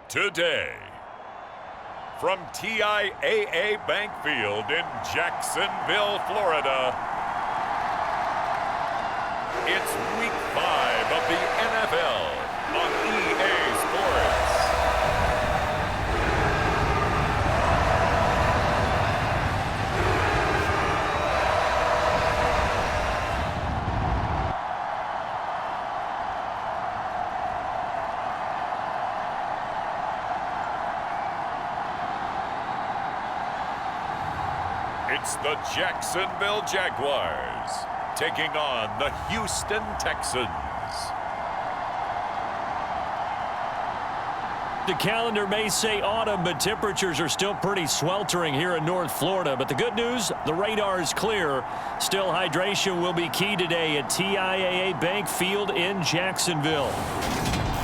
today. From TIAA Bank Field in Jacksonville, Florida, it's Week 5 of the NFL on EA Sports. It's the Jacksonville Jaguars taking on the Houston Texans. The calendar may say autumn, but temperatures are still pretty sweltering here in North Florida. But the good news, the radar is clear. Still, hydration will be key today at TIAA Bank Field in Jacksonville.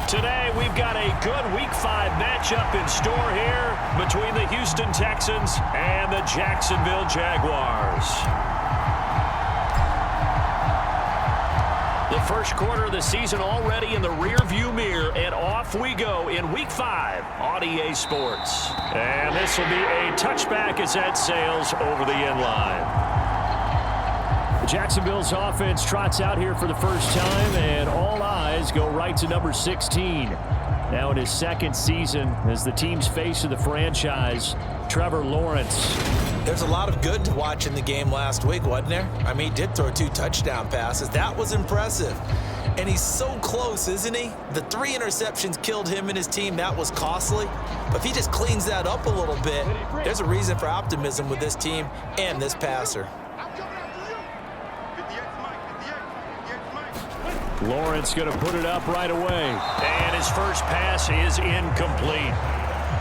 Today, we've got a good Week 5 matchup in store here between the Houston Texans and the Jacksonville Jaguars. The first quarter of the season already in the rearview mirror, and off we go in Week 5 on EA Sports. And this will be a touchback as that sails over the end line. Jacksonville's offense trots out here for the first time, and all eyes go right to number 16. Now in his second season as the team's face of the franchise, Trevor Lawrence. There's a lot of good to watch in the game last week, wasn't there? I mean, he did throw 2 touchdown passes. That was impressive. And he's so close, isn't he? The 3 interceptions killed him and his team. That was costly. But if he just cleans that up a little bit, there's a reason for optimism with this team and this passer. Lawrence going to put it up right away. And his first pass is incomplete.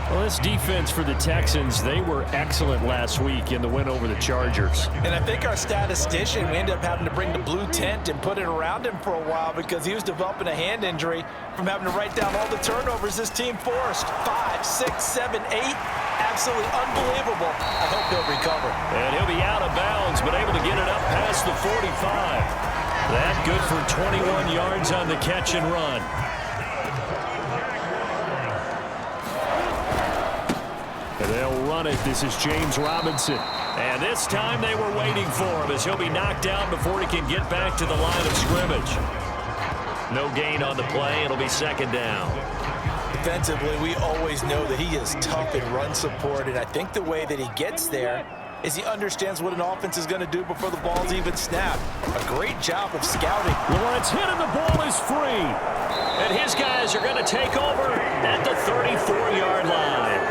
Well, this defense for the Texans, they were excellent last week in the win over the Chargers. And I think our statistician, we ended up having to bring the blue tent and put it around him for a while because he was developing a hand injury from having to write down all the turnovers this team forced. 5, 6, 7, 8. Absolutely unbelievable. I hope he'll recover. And he'll be out of bounds, but able to get it up past the 45. That good for 21 yards on the catch and run. And they'll run it. This is James Robinson. And this time they were waiting for him as he'll be knocked down before he can get back to the line of scrimmage. No gain on the play. It'll be second down. Defensively, we always know that he is tough in run support, and I think the way that he gets there is he understands what an offense is going to do before the ball's even snapped. A great job of scouting. Lawrence hit and the ball is free. And his guys are going to take over at the 34-yard line.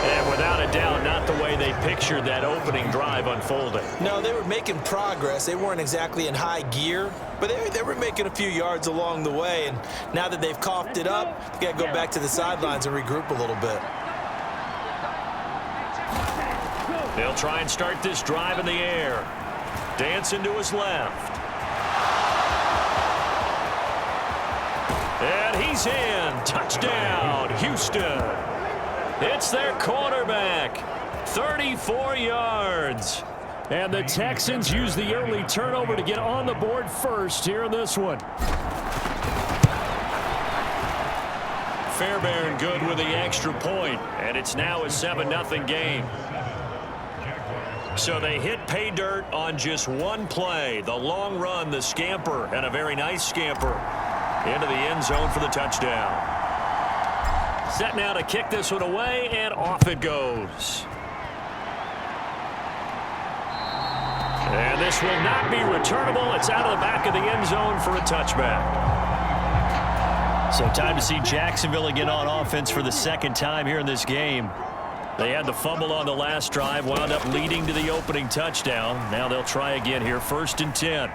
And without a doubt, not the way they pictured that opening drive unfolding. No, they were making progress. They weren't exactly in high gear, but they were making a few yards along the way. And now that they've coughed it up, they got to go back to the sidelines and regroup a little bit. They'll try and start this drive in the air. Dancing to his left. And he's in. Touchdown, Houston. It's their quarterback. 34 yards. And the Texans use the early turnover to get on the board first here in this one. Fairbairn good with the extra point, and it's now a 7-0 game. So they hit pay dirt on just one play. The long run, the scamper, and a very nice scamper into the end zone for the touchdown. Set now to kick this one away, and off it goes. And this will not be returnable. It's out of the back of the end zone for a touchback. So time to see Jacksonville again on offense for the second time here in this game. They had the fumble on the last drive, wound up leading to the opening touchdown. Now they'll try again here, 1st and 10.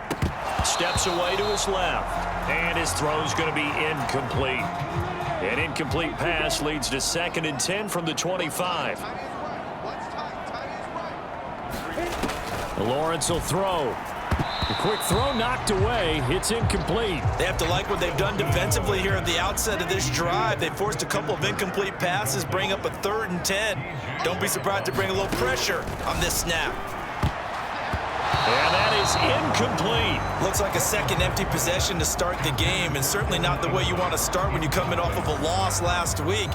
Steps away to his left, and his throw's going to be incomplete. An incomplete pass leads to 2nd and 10 from the 25. Lawrence will throw. The quick throw knocked away. It's incomplete. They have to like what they've done defensively here at the outset of this drive. They forced a couple of incomplete passes, bring up a 3rd and 10. Don't be surprised to bring a little pressure on this snap. And that is incomplete. Looks like a second empty possession to start the game, and certainly not the way you want to start when you're coming off of a loss last week.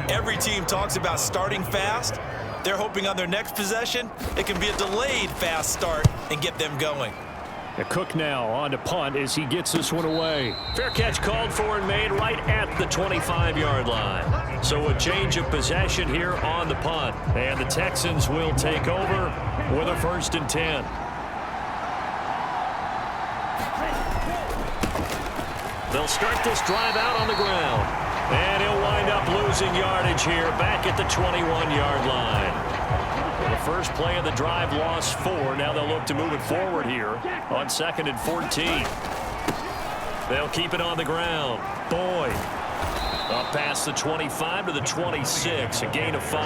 Every team talks about starting fast. They're hoping on their next possession, it can be a delayed fast start and get them going. Cook now on to punt as he gets this one away. Fair catch called for and made right at the 25-yard line. So a change of possession here on the punt. And the Texans will take over with a 1st and 10. They'll start this drive out on the ground. And he'll wind up losing yardage here back at the 21-yard line. The first play of the drive lost 4. Now they'll look to move it forward here on 2nd and 14. They'll keep it on the ground. Boyd up past the 25 to the 26, a gain of 5.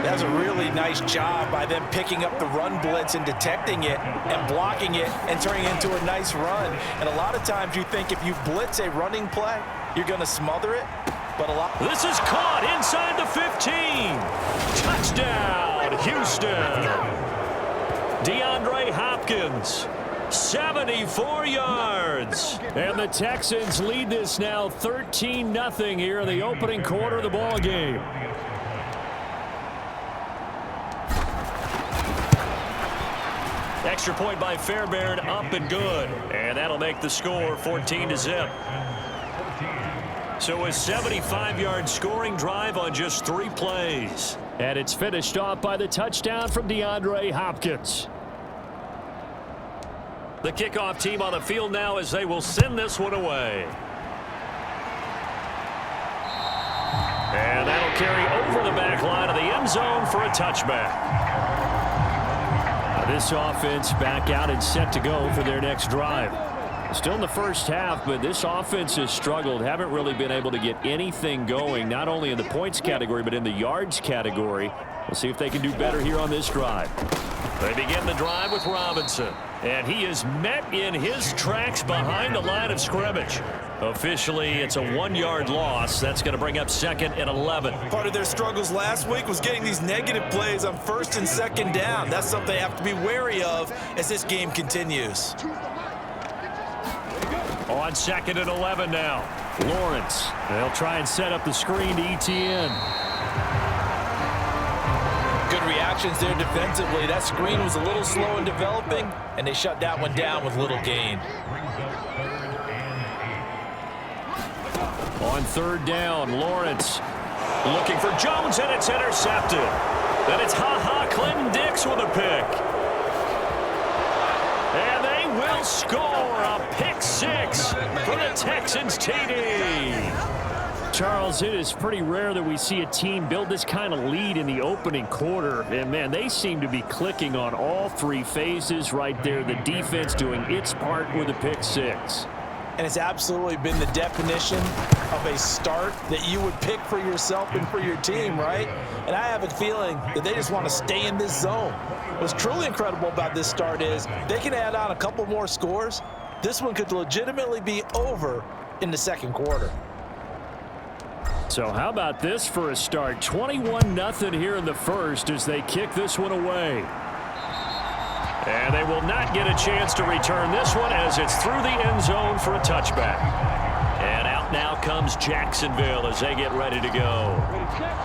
That's a really nice job by them picking up the run blitz and detecting it and blocking it and turning it into a nice run. And a lot of times you think if you blitz a running play, you're going to smother it. But a lot. This is caught inside the 15. Touchdown, Houston. DeAndre Hopkins, 74 yards. And the Texans lead this now 13-0 here in the opening quarter of the ball game. Extra point by Fairbairn, up and good. And that'll make the score 14-0. So a 75-yard scoring drive on just 3 plays. And it's finished off by the touchdown from DeAndre Hopkins. The kickoff team on the field now as they will send this one away. And that'll carry over the back line of the end zone for a touchback. This offense back out and set to go for their next drive. Still in the first half, but this offense has struggled. Haven't really been able to get anything going, not only in the points category, but in the yards category. We'll see if they can do better here on this drive. They begin the drive with Robinson. And he is met in his tracks behind the line of scrimmage. Officially, it's a 1-yard loss. That's going to bring up 2nd and 11. Part of their struggles last week was getting these negative plays on 1st and 2nd down. That's something they have to be wary of as this game continues. On 2nd and 11 now. Lawrence. They'll try and set up the screen to ETN. Good reactions there defensively. That screen was a little slow in developing, and they shut that one down with little gain. On 3rd down, Lawrence looking for Jones, and it's intercepted. Then it's Clinton Dix with a pick. And they will score a pick 6 for the Texans TD. Charles, it is pretty rare that we see a team build this kind of lead in the opening quarter. And, man, they seem to be clicking on all 3 phases right there. The defense doing its part with a pick 6. And it's absolutely been the definition of a start that you would pick for yourself and for your team, right? And I have a feeling that they just want to stay in this zone. What's truly incredible about this start is they can add on a couple more scores. This one could legitimately be over in the 2nd quarter. So how about this for a start? 21-0 here in the first as they kick this one away. And they will not get a chance to return this one as it's through the end zone for a touchback. And out now comes Jacksonville as they get ready to go.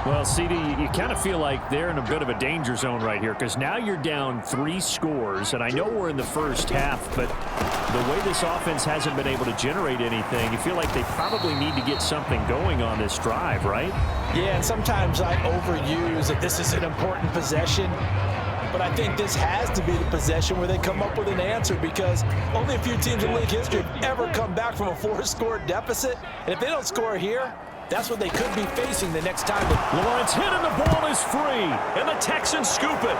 Well, CD, you kind of feel like they're in a bit of a danger zone right here because now you're down 3 scores. And I know we're in the first half, but the way this offense hasn't been able to generate anything, you feel like they probably need to get something going on this drive, right? Yeah, and sometimes I overuse that this is an important possession. But I think this has to be the possession where they come up with an answer because only a few teams in league history have ever come back from a 4-score deficit. And if they don't score here, that's what they could be facing the next time. Lawrence hit and the ball is free. And the Texans scoop it.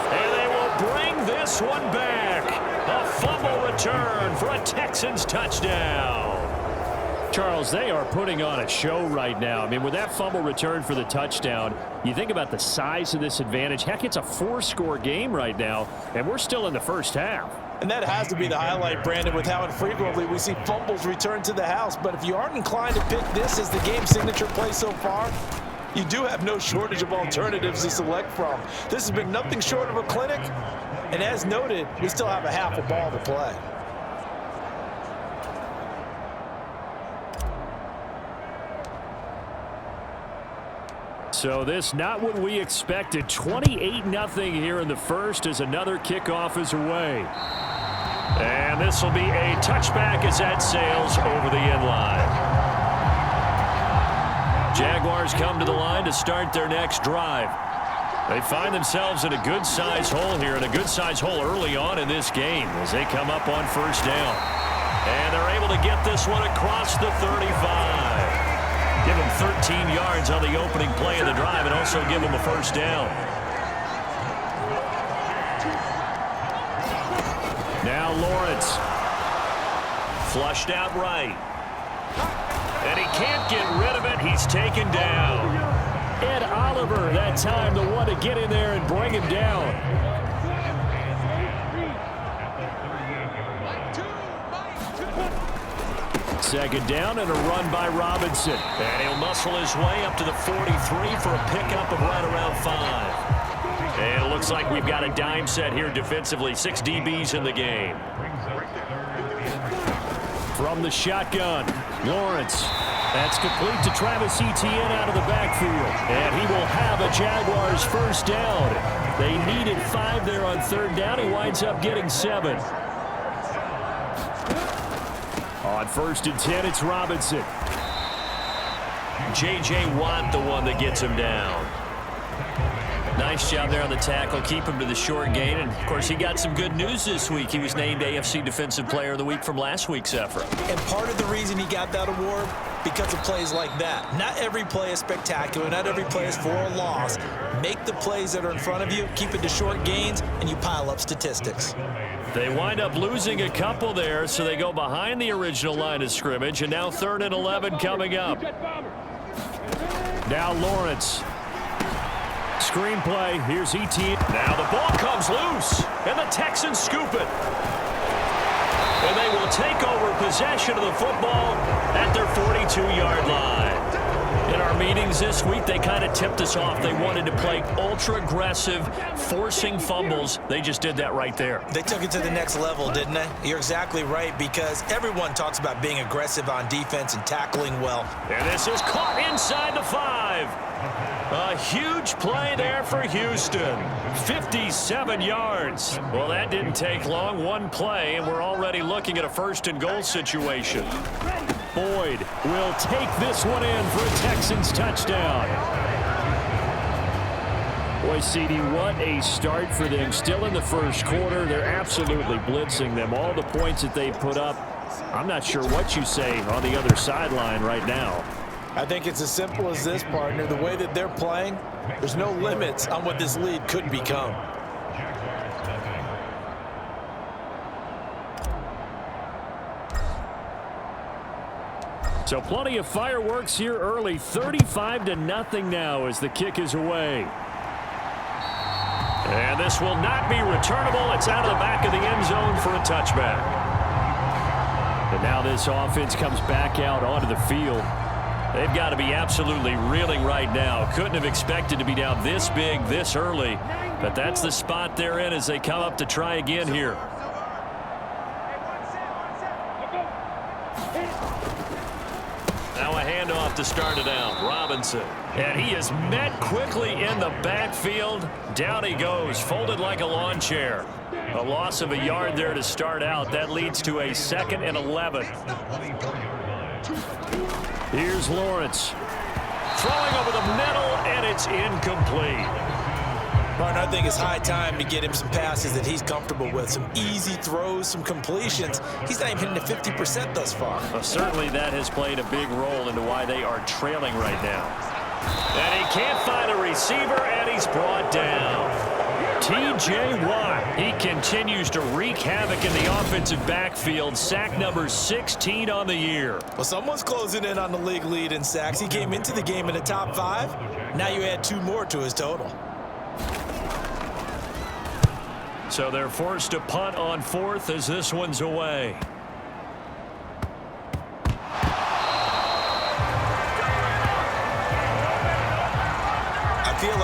And they will bring this one back. A fumble return for a Texans touchdown. Charles, they are putting on a show right now. I mean, with that fumble return for the touchdown, you think about the size of this advantage. Heck, it's a 4-score game right now, and we're still in the first half. And that has to be the highlight, Brandon, with how infrequently we see fumbles return to the house. But if you aren't inclined to pick this as the game signature play so far, You do have no shortage of alternatives to select from. This has been nothing short of a clinic. And as noted, we still have a half a ball to play. So this not what we expected. 28-0 here in the first as another kickoff is away. And this will be a touchback as that sails over the end line. Jaguars come to the line to start their next drive. They find themselves in a good-sized hole here, and a good-sized hole early on in this game as they come up on first down. And they're able to get this one across the 35. Give them 13 yards on the opening play of the drive and also give them a first down. Now Lawrence. Flushed out right. And he can't get rid of it. He's taken down. Ed Oliver that time the one to get in there and bring him down. Second down and a run by Robinson. And he'll muscle his way up to the 43 for a pickup of right around 5. And it looks like we've got a dime set here defensively. 6 DBs in the game. From the shotgun, Lawrence. That's complete to Travis Etienne out of the backfield. And he will have a Jaguars first down. They needed 5 there on third down. He winds up getting 7. On first and 10, it's Robinson. J.J. Watt, the one that gets him down. Nice job there on the tackle. Keep him to the short gain. And, of course, he got some good news this week. He was named AFC Defensive Player of the Week from last week's effort. And part of the reason he got that award, because of plays like that. Not every play is spectacular. Not every play is for a loss. Make the plays that are in front of you, keep it to short gains, and you pile up statistics. They wind up losing a couple there, so they go behind the original line of scrimmage, and now 3rd and 11 coming up. Now Lawrence. Screenplay. Here's Etienne. Now the ball comes loose, and the Texans scoop it. And they will take over possession of the football at their 42-yard line. In our meetings this week, they kind of tipped us off. They wanted to play ultra-aggressive, forcing fumbles. They just did that right there. They took it to the next level, didn't they? You're exactly right, because everyone talks about being aggressive on defense and tackling well. And this is caught inside the 5. A huge play there for Houston. 57 yards. Well, that didn't take long. One play, and we're already looking at a 1st and goal situation. Boyd will take this one in for a Texans touchdown. Boy, CD, what a start for them. Still in the first quarter. They're absolutely blitzing them. All the points that they put up, I'm not sure what you say on the other sideline right now. I think it's as simple as this, partner. The way that they're playing, there's no limits on what this lead could become. So plenty of fireworks here early. 35-0 now as the kick is away. And this will not be returnable. It's out of the back of the end zone for a touchback. And now this offense comes back out onto the field. They've got to be absolutely reeling right now. Couldn't have expected to be down this big this early. But that's the spot they're in as they come up to try again here. Now a handoff to start it out. Robinson. And he is met quickly in the backfield. Down he goes, folded like a lawn chair. A loss of a yard there to start out. That leads to a 2nd and 11. Here's Lawrence. Throwing over the middle, and it's incomplete. Martin, I think it's high time to get him some passes that he's comfortable with. Some easy throws, some completions. He's not even hitting the 50% thus far. Well, certainly that has played a big role into why they are trailing right now. And he can't find a receiver, and he's brought down. T.J. Watt, he continues to wreak havoc in the offensive backfield. Sack number 16 on the year. Well, someone's closing in on the league lead in sacks. He came into the game in the top 5. Now you add 2 more to his total. So they're forced to punt on 4th as this one's away.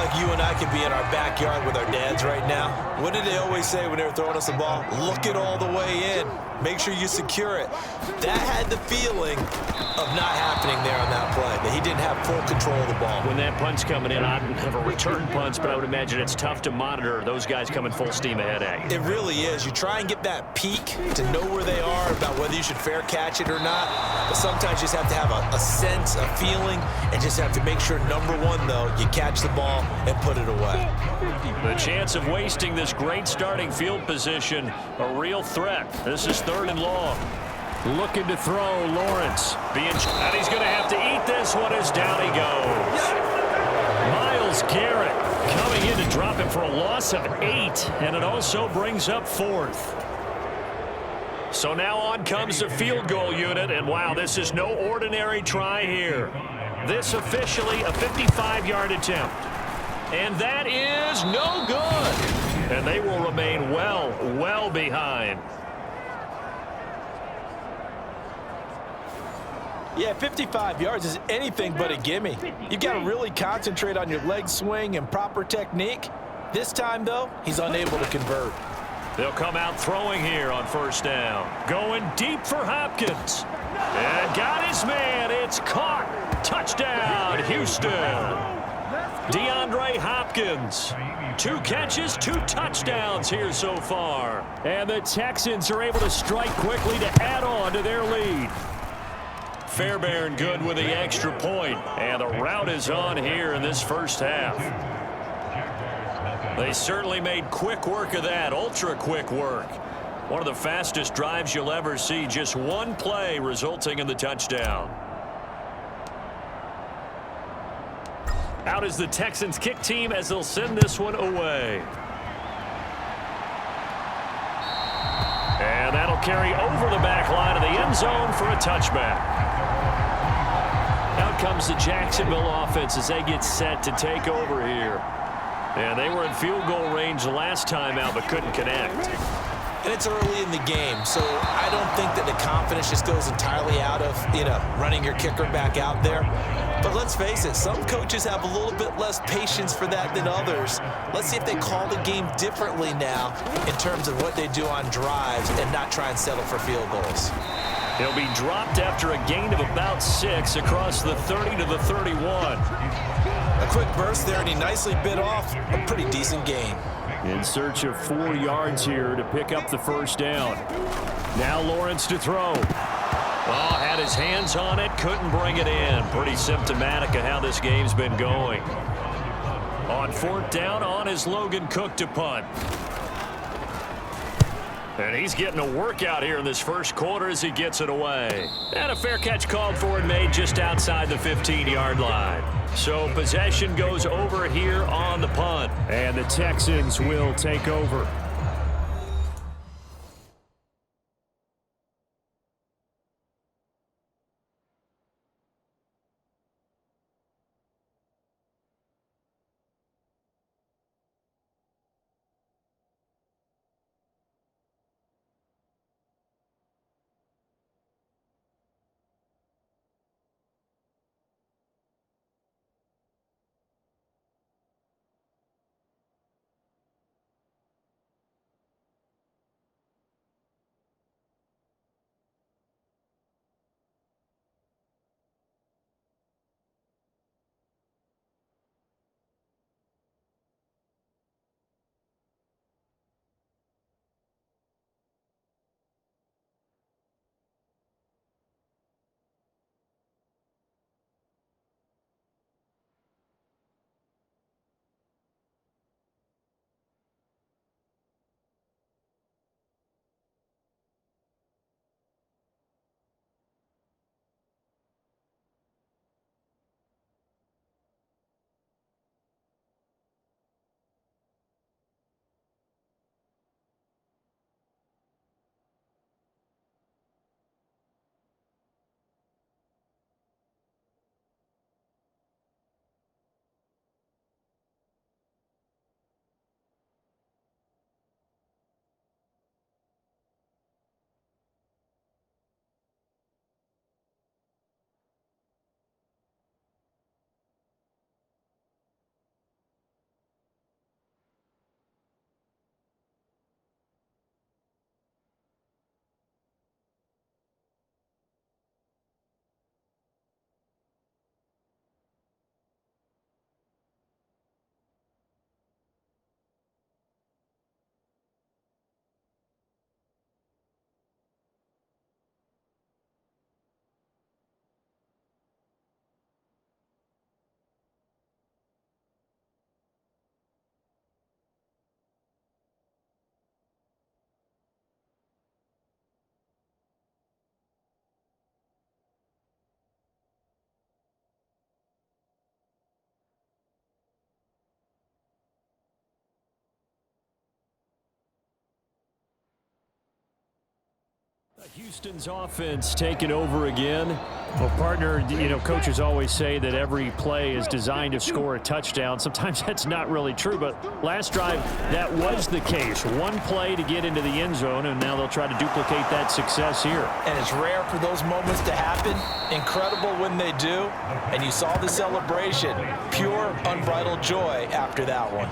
like you and I could be in our backyard with our dads right now. What did they always say when they were throwing us the ball? Look it all the way in. Make sure you secure it. That had the feeling of not happening there on that play, that he didn't have full control of the ball. When that punch coming in, I don't have a return punch, but I would imagine it's tough to monitor those guys coming full steam ahead at you. It really is. You try and get that peek to know where they are, about whether you should fair catch it or not. But sometimes you just have to have a sense, a feeling, and just have to make sure, number one, though, you catch the ball and put it away. The chance of wasting this great starting field position, a real threat. This is 3rd and long. Looking to throw, Lawrence. And he's going to have to eat this one as down he goes. Myles Garrett coming in to drop him for a loss of 8, and it also brings up 4th. So now on comes the field goal unit, and wow, this is no ordinary try here. This officially a 55-yard attempt. And that is no good. And they will remain well behind. Yeah, 55 yards is anything but a gimme. You've got to really concentrate on your leg swing and proper technique. This time, though, he's unable to convert. They'll come out throwing here on 1st down. Going deep for Hopkins. And got his man. It's caught. Touchdown, Houston. DeAndre Hopkins. 2 catches, 2 touchdowns here so far. And the Texans are able to strike quickly to add on to their lead. Fairbairn good with the extra point. And the route is on here in this first half. They certainly made quick work of that, ultra quick work. One of the fastest drives you'll ever see, just one play resulting in the touchdown. Out is the Texans kick team as they'll send this one away. And that'll carry over the back line of the end zone for a touchback. Out comes the Jacksonville offense as they get set to take over here. And they were in field goal range last time out, but couldn't connect. And it's early in the game, so I don't think that the confidence just goes entirely out of, running your kicker back out there. But let's face it, some coaches have a little bit less patience for that than others. Let's see if they call the game differently now in terms of what they do on drives and not try and settle for field goals. He'll be dropped after a gain of about 6 across the 30 to the 31. A quick burst there, and he nicely bit off a pretty decent gain. In search of 4 yards here to pick up the 1st down. Now Lawrence to throw. Oh, had his hands on it, couldn't bring it in. Pretty symptomatic of how this game's been going. On 4th down, on is Logan Cook to punt. And he's getting a workout here in this first quarter as he gets it away. And a fair catch called for and made just outside the 15-yard line. So possession goes over here on the punt. And the Texans will take over. Houston's offense taking over again. Well, partner, coaches always say that every play is designed to score a touchdown. Sometimes that's not really true, but last drive, that was the case. One play to get into the end zone, and now they'll try to duplicate that success here. And it's rare for those moments to happen. Incredible when they do. And you saw the celebration. Pure, unbridled joy after that one.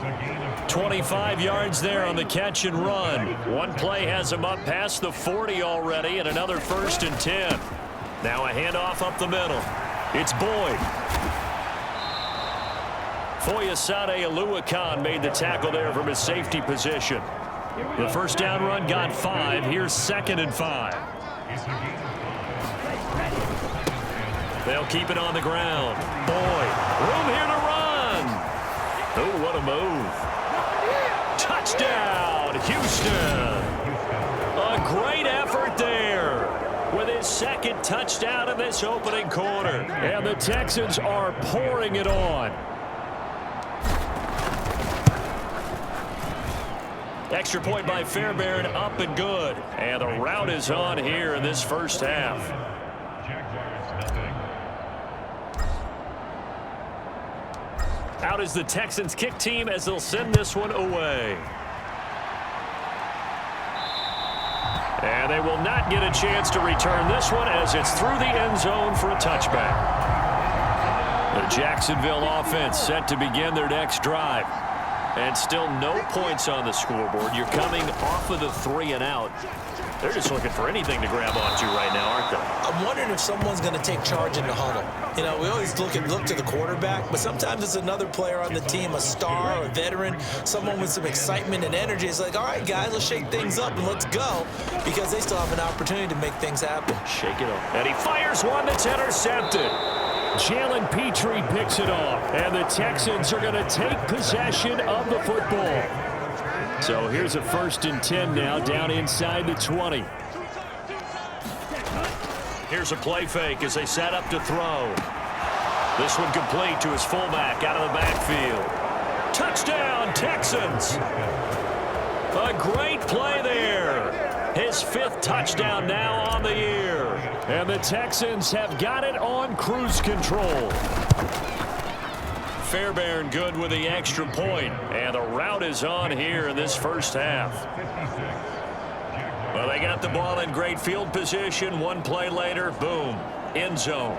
25 yards there on the catch and run. One play has him up past the 40 already, and another 1st and 10. Now a handoff up the middle. It's Boyd. Foyesade Aluakan made the tackle there from his safety position. The first down run got 5. Here's 2nd and 5. They'll keep it on the ground. Boyd, room here to run. Oh, what a move. Touchdown, Houston. A great effort there with his 2nd touchdown in this opening quarter. And the Texans are pouring it on. Extra point by Fairbairn, up and good. And the route is on here in this first half. Out is the Texans kick team as they'll send this one away. And they will not get a chance to return this one as it's through the end zone for a touchback. The Jacksonville offense set to begin their next drive. And still no points on the scoreboard. You're coming off of the 3 and out. They're just looking for anything to grab onto right now, aren't they? I'm wondering if someone's going to take charge in the huddle. We always look to the quarterback, but sometimes it's another player on the team, a star, a veteran, someone with some excitement and energy. It's like, all right, guys, let's shake things up and let's go, because they still have an opportunity to make things happen. Shake it up. And he fires one that's intercepted. Jalen Petrie picks it off, and the Texans are going to take possession of the football. So here's a 1st and 10 now, down inside the 20. Here's a play fake as they set up to throw. This one complete to his fullback out of the backfield. Touchdown, Texans! A great play there. His 5th touchdown now on the year. And the Texans have got it on cruise control. Fairbairn good with the extra point. And the route is on here in this first half. Well, they got the ball in great field position. One play later, boom, end zone.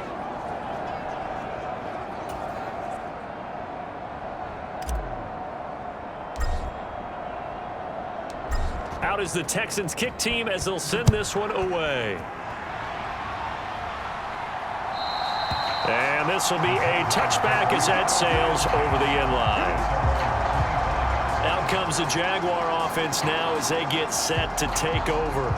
Out is the Texans kick team as they'll send this one away. And this will be a touchback as that sails over the end line. Out comes the Jaguar offense now as they get set to take over.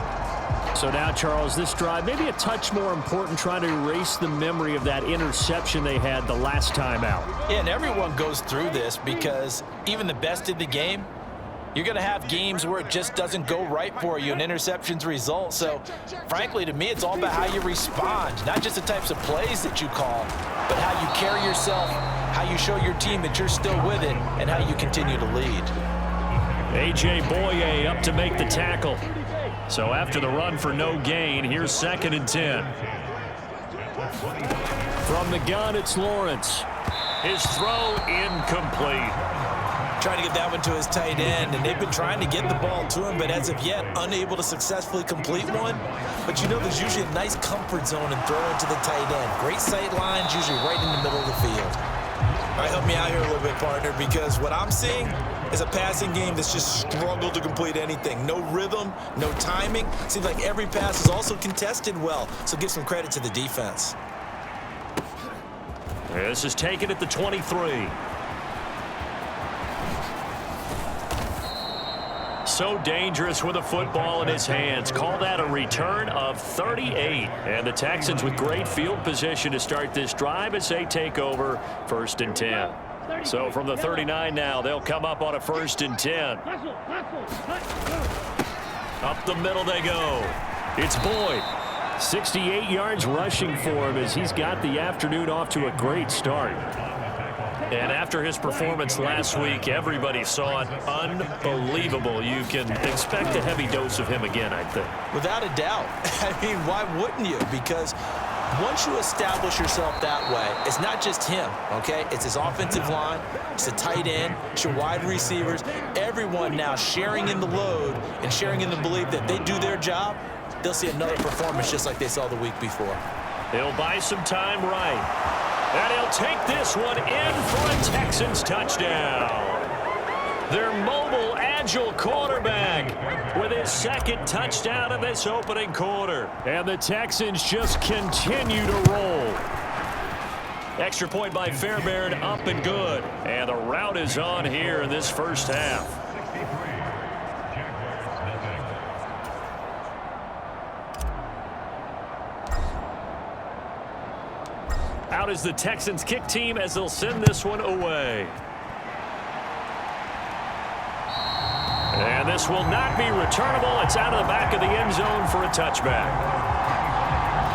So now, Charles, this drive maybe a touch more important, trying to erase the memory of that interception they had the last time out. Yeah, and everyone goes through this because even the best in the game, you're going to have games where it just doesn't go right for you and interceptions result. So, frankly, to me, it's all about how you respond, not just the types of plays that you call, but how you carry yourself, how you show your team that you're still with it, and how you continue to lead. A.J. Boye up to make the tackle. So after the run for no gain, here's 2nd and 10. From the gun, it's Lawrence. His throw incomplete. Trying to get that one to his tight end, and they've been trying to get the ball to him, but as of yet, unable to successfully complete one. But there's usually a nice comfort zone in throwing to the tight end. Great sight lines, usually right in the middle of the field. All right, help me out here a little bit, partner, because what I'm seeing is a passing game that's just struggled to complete anything. No rhythm, no timing. Seems like every pass is also contested well, so give some credit to the defense. This is taken at the 23. So dangerous with a football in his hands. Call that a return of 38. And the Texans with great field position to start this drive as they take over 1st and 10. So from the 39 now, they'll come up on a 1st and 10. Up the middle they go. It's Boyd. 68 yards rushing for him as he's got the afternoon off to a great start. And after his performance last week, everybody saw it. Unbelievable. You can expect a heavy dose of him again, I think. Without a doubt. I mean, why wouldn't you? Because once you establish yourself that way, it's not just him, okay? It's his offensive line, it's a tight end, it's your wide receivers, everyone now sharing in the load and sharing in the belief that they do their job, they'll see another performance just like they saw the week before. He'll buy some time right. And he'll take this one in for a Texans touchdown. Their mobile, agile quarterback with his second touchdown of this opening quarter. And the Texans just continue to roll. Extra point by Fairbairn, up and good. And the route is on here in this first half. Out is the Texans kick team as they'll send this one away. And this will not be returnable. It's out of the back of the end zone for a touchback.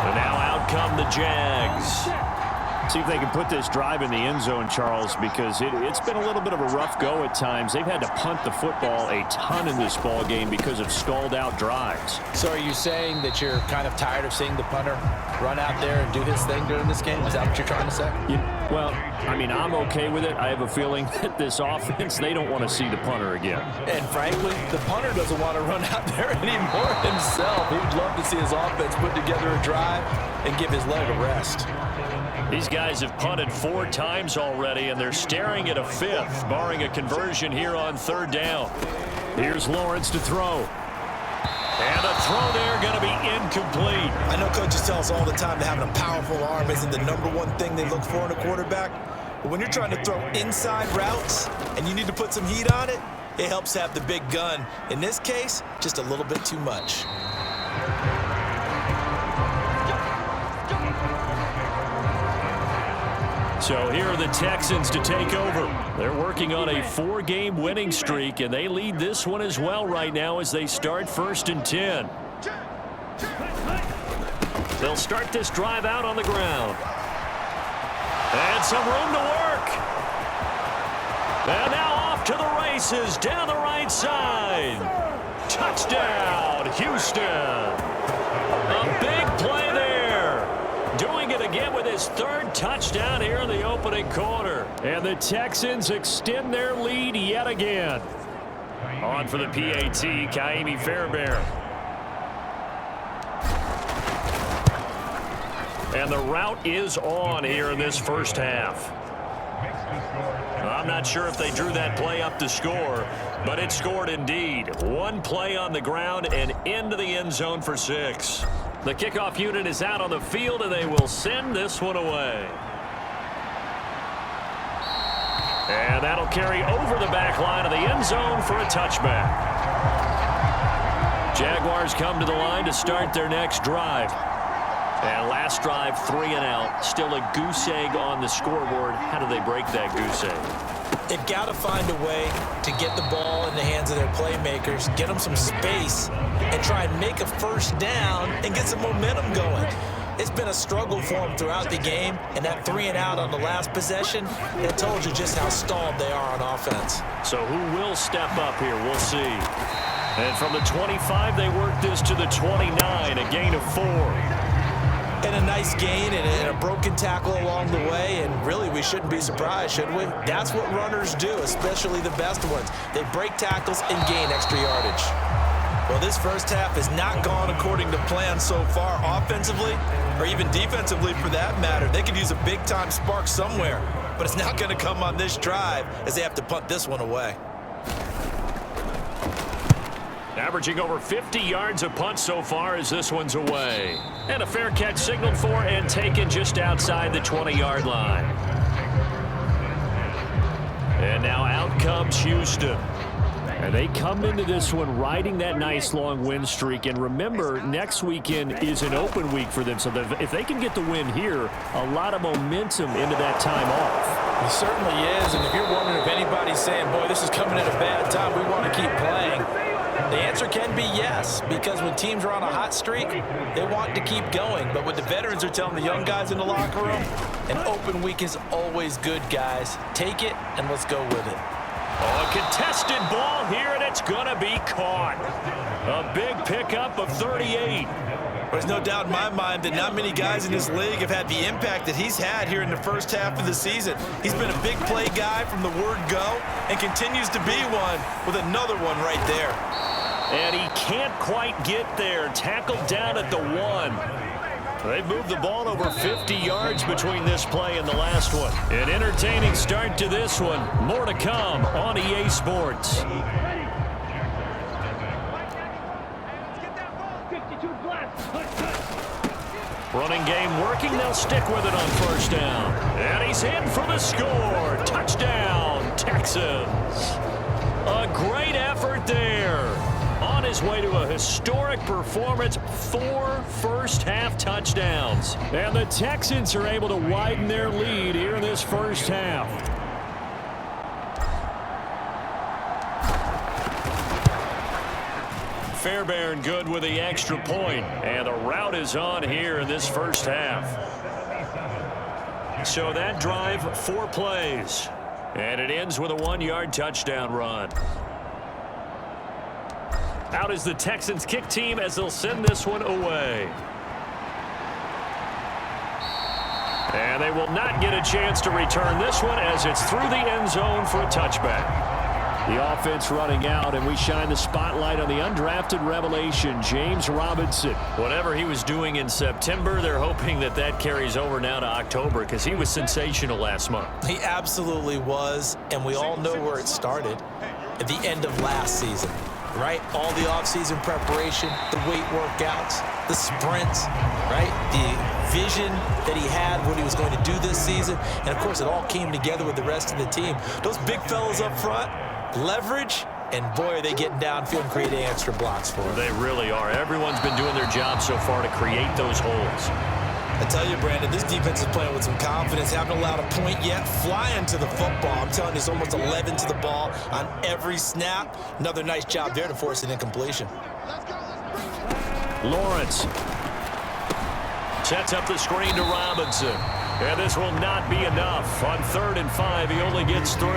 And now out come the Jags. See if they can put this drive in the end zone, Charles, because it's been a little bit of a rough go at times. They've had to punt the football a ton in this ball game because of stalled-out drives. So are you saying that you're kind of tired of seeing the punter run out there and do his thing during this game? Is that what you're trying to say? Well, I mean, I'm okay with it. I have a feeling that this offense, they don't want to see the punter again. And frankly, the punter doesn't want to run out there anymore himself. He would love to see his offense put together a drive and give his leg a rest. These guys have punted 4 times already, and they're staring at a 5th, barring a conversion here on 3rd down. Here's Lawrence to throw. And the throw there going to be incomplete. I know coaches tell us all the time that having a powerful arm isn't the #1 thing they look for in a quarterback. But when you're trying to throw inside routes and you need to put some heat on it, it helps to have the big gun. In this case, just a little bit too much. So here are the Texans to take over. They're working on a 4-game winning streak, and they lead this one as well right now as they start 1st and 10. They'll start this drive out on the ground. And some room to work. And now off to the races down the right side. Touchdown, Houston. A big play there. Doing it again with his 3rd touchdown here in the opening quarter. And the Texans extend their lead yet again. On for the PAT, Kaimi Fairbairn. And the route is on here in this first half. I'm not sure if they drew that play up to score, but it scored indeed. 1 play on the ground and into the end zone for 6. The kickoff unit is out on the field, and they will send this one away. And that'll carry over the back line of the end zone for a touchback. Jaguars come to the line to start their next drive. And last drive, 3 and out. Still a goose egg on the scoreboard. How do they break that goose egg? They've got to find a way to get the ball in the hands of their playmakers, get them some space, and try and make a 1st down and get some momentum going. It's been a struggle for them throughout the game, and that 3 and out on the last possession, it told you just how stalled they are on offense. So who will step up here? We'll see. And from the 25, they work this to the 29, a gain of 4. And a nice gain and a broken tackle along the way, and really we shouldn't be surprised, should we? That's what runners do, especially the best ones. They break tackles and gain extra yardage. Well, this first half has not gone according to plan so far offensively, or even defensively for that matter. They could use a big-time spark somewhere, but it's not going to come on this drive as they have to punt this one away. Averaging over 50 yards a punt so far as this one's away. And a fair catch signaled for and taken just outside the 20-yard line. And now out comes Houston. And they come into this one riding that nice long win streak. And remember, next weekend is an open week for them. So if they can get the win here, a lot of momentum into that time off. It certainly is. And if you're wondering if anybody's saying, boy, this is coming at a bad time, we want to keep playing, The answer can be yes, because when teams are on a hot streak, they want to keep going. But what the veterans are telling the young guys in the locker room, an open week is always good, guys. Take it, and let's go with it. Oh, a contested ball here, and it's going to be caught. A big pickup of 38. There's no doubt in my mind that not many guys in this league have had the impact that he's had here in the first half of the season. He's been a big play guy from the word go and continues to be one with another one right there. And he can't quite get there. Tackled down at the 1. They've moved the ball over 50 yards between this play and the last one. An entertaining start to this one. More to come on EA Sports. Running game working. They'll stick with it on first down. And he's in for the score. Touchdown, Texans. A great effort there. On his way to a historic performance, 4 first-half touchdowns. And the Texans are able to widen their lead here in this first half. Fairbairn good with the extra point. And the route is on here in this first half. So that drive, 4 plays. And it ends with a 1-yard touchdown run. Out is the Texans kick team as they'll send this one away. And they will not get a chance to return this one as it's through the end zone for a touchback. The offense running out, and we shine the spotlight on the undrafted revelation, James Robinson. Whatever he was doing in September, they're hoping that that carries over now to October because he was sensational last month. He absolutely was, and we all know where it started at the end of last season, right? All the offseason preparation, the weight workouts, the sprints, right? The vision that he had what he was going to do this season, and of course it all came together with the rest of the team. Those big fellas up front, leverage, and boy, are they getting downfield and creating extra blocks for him. They really are. Everyone's been doing their job so far to create those holes. I tell you, Brandon, this defense is playing with some confidence. Haven't allowed a point yet. Flying to the football. I'm telling you, it's almost 11 to the ball on every snap. Another nice job there to force an incompletion. Lawrence sets up the screen to Robinson. And this will not be enough. On 3rd and 5, he only gets 3.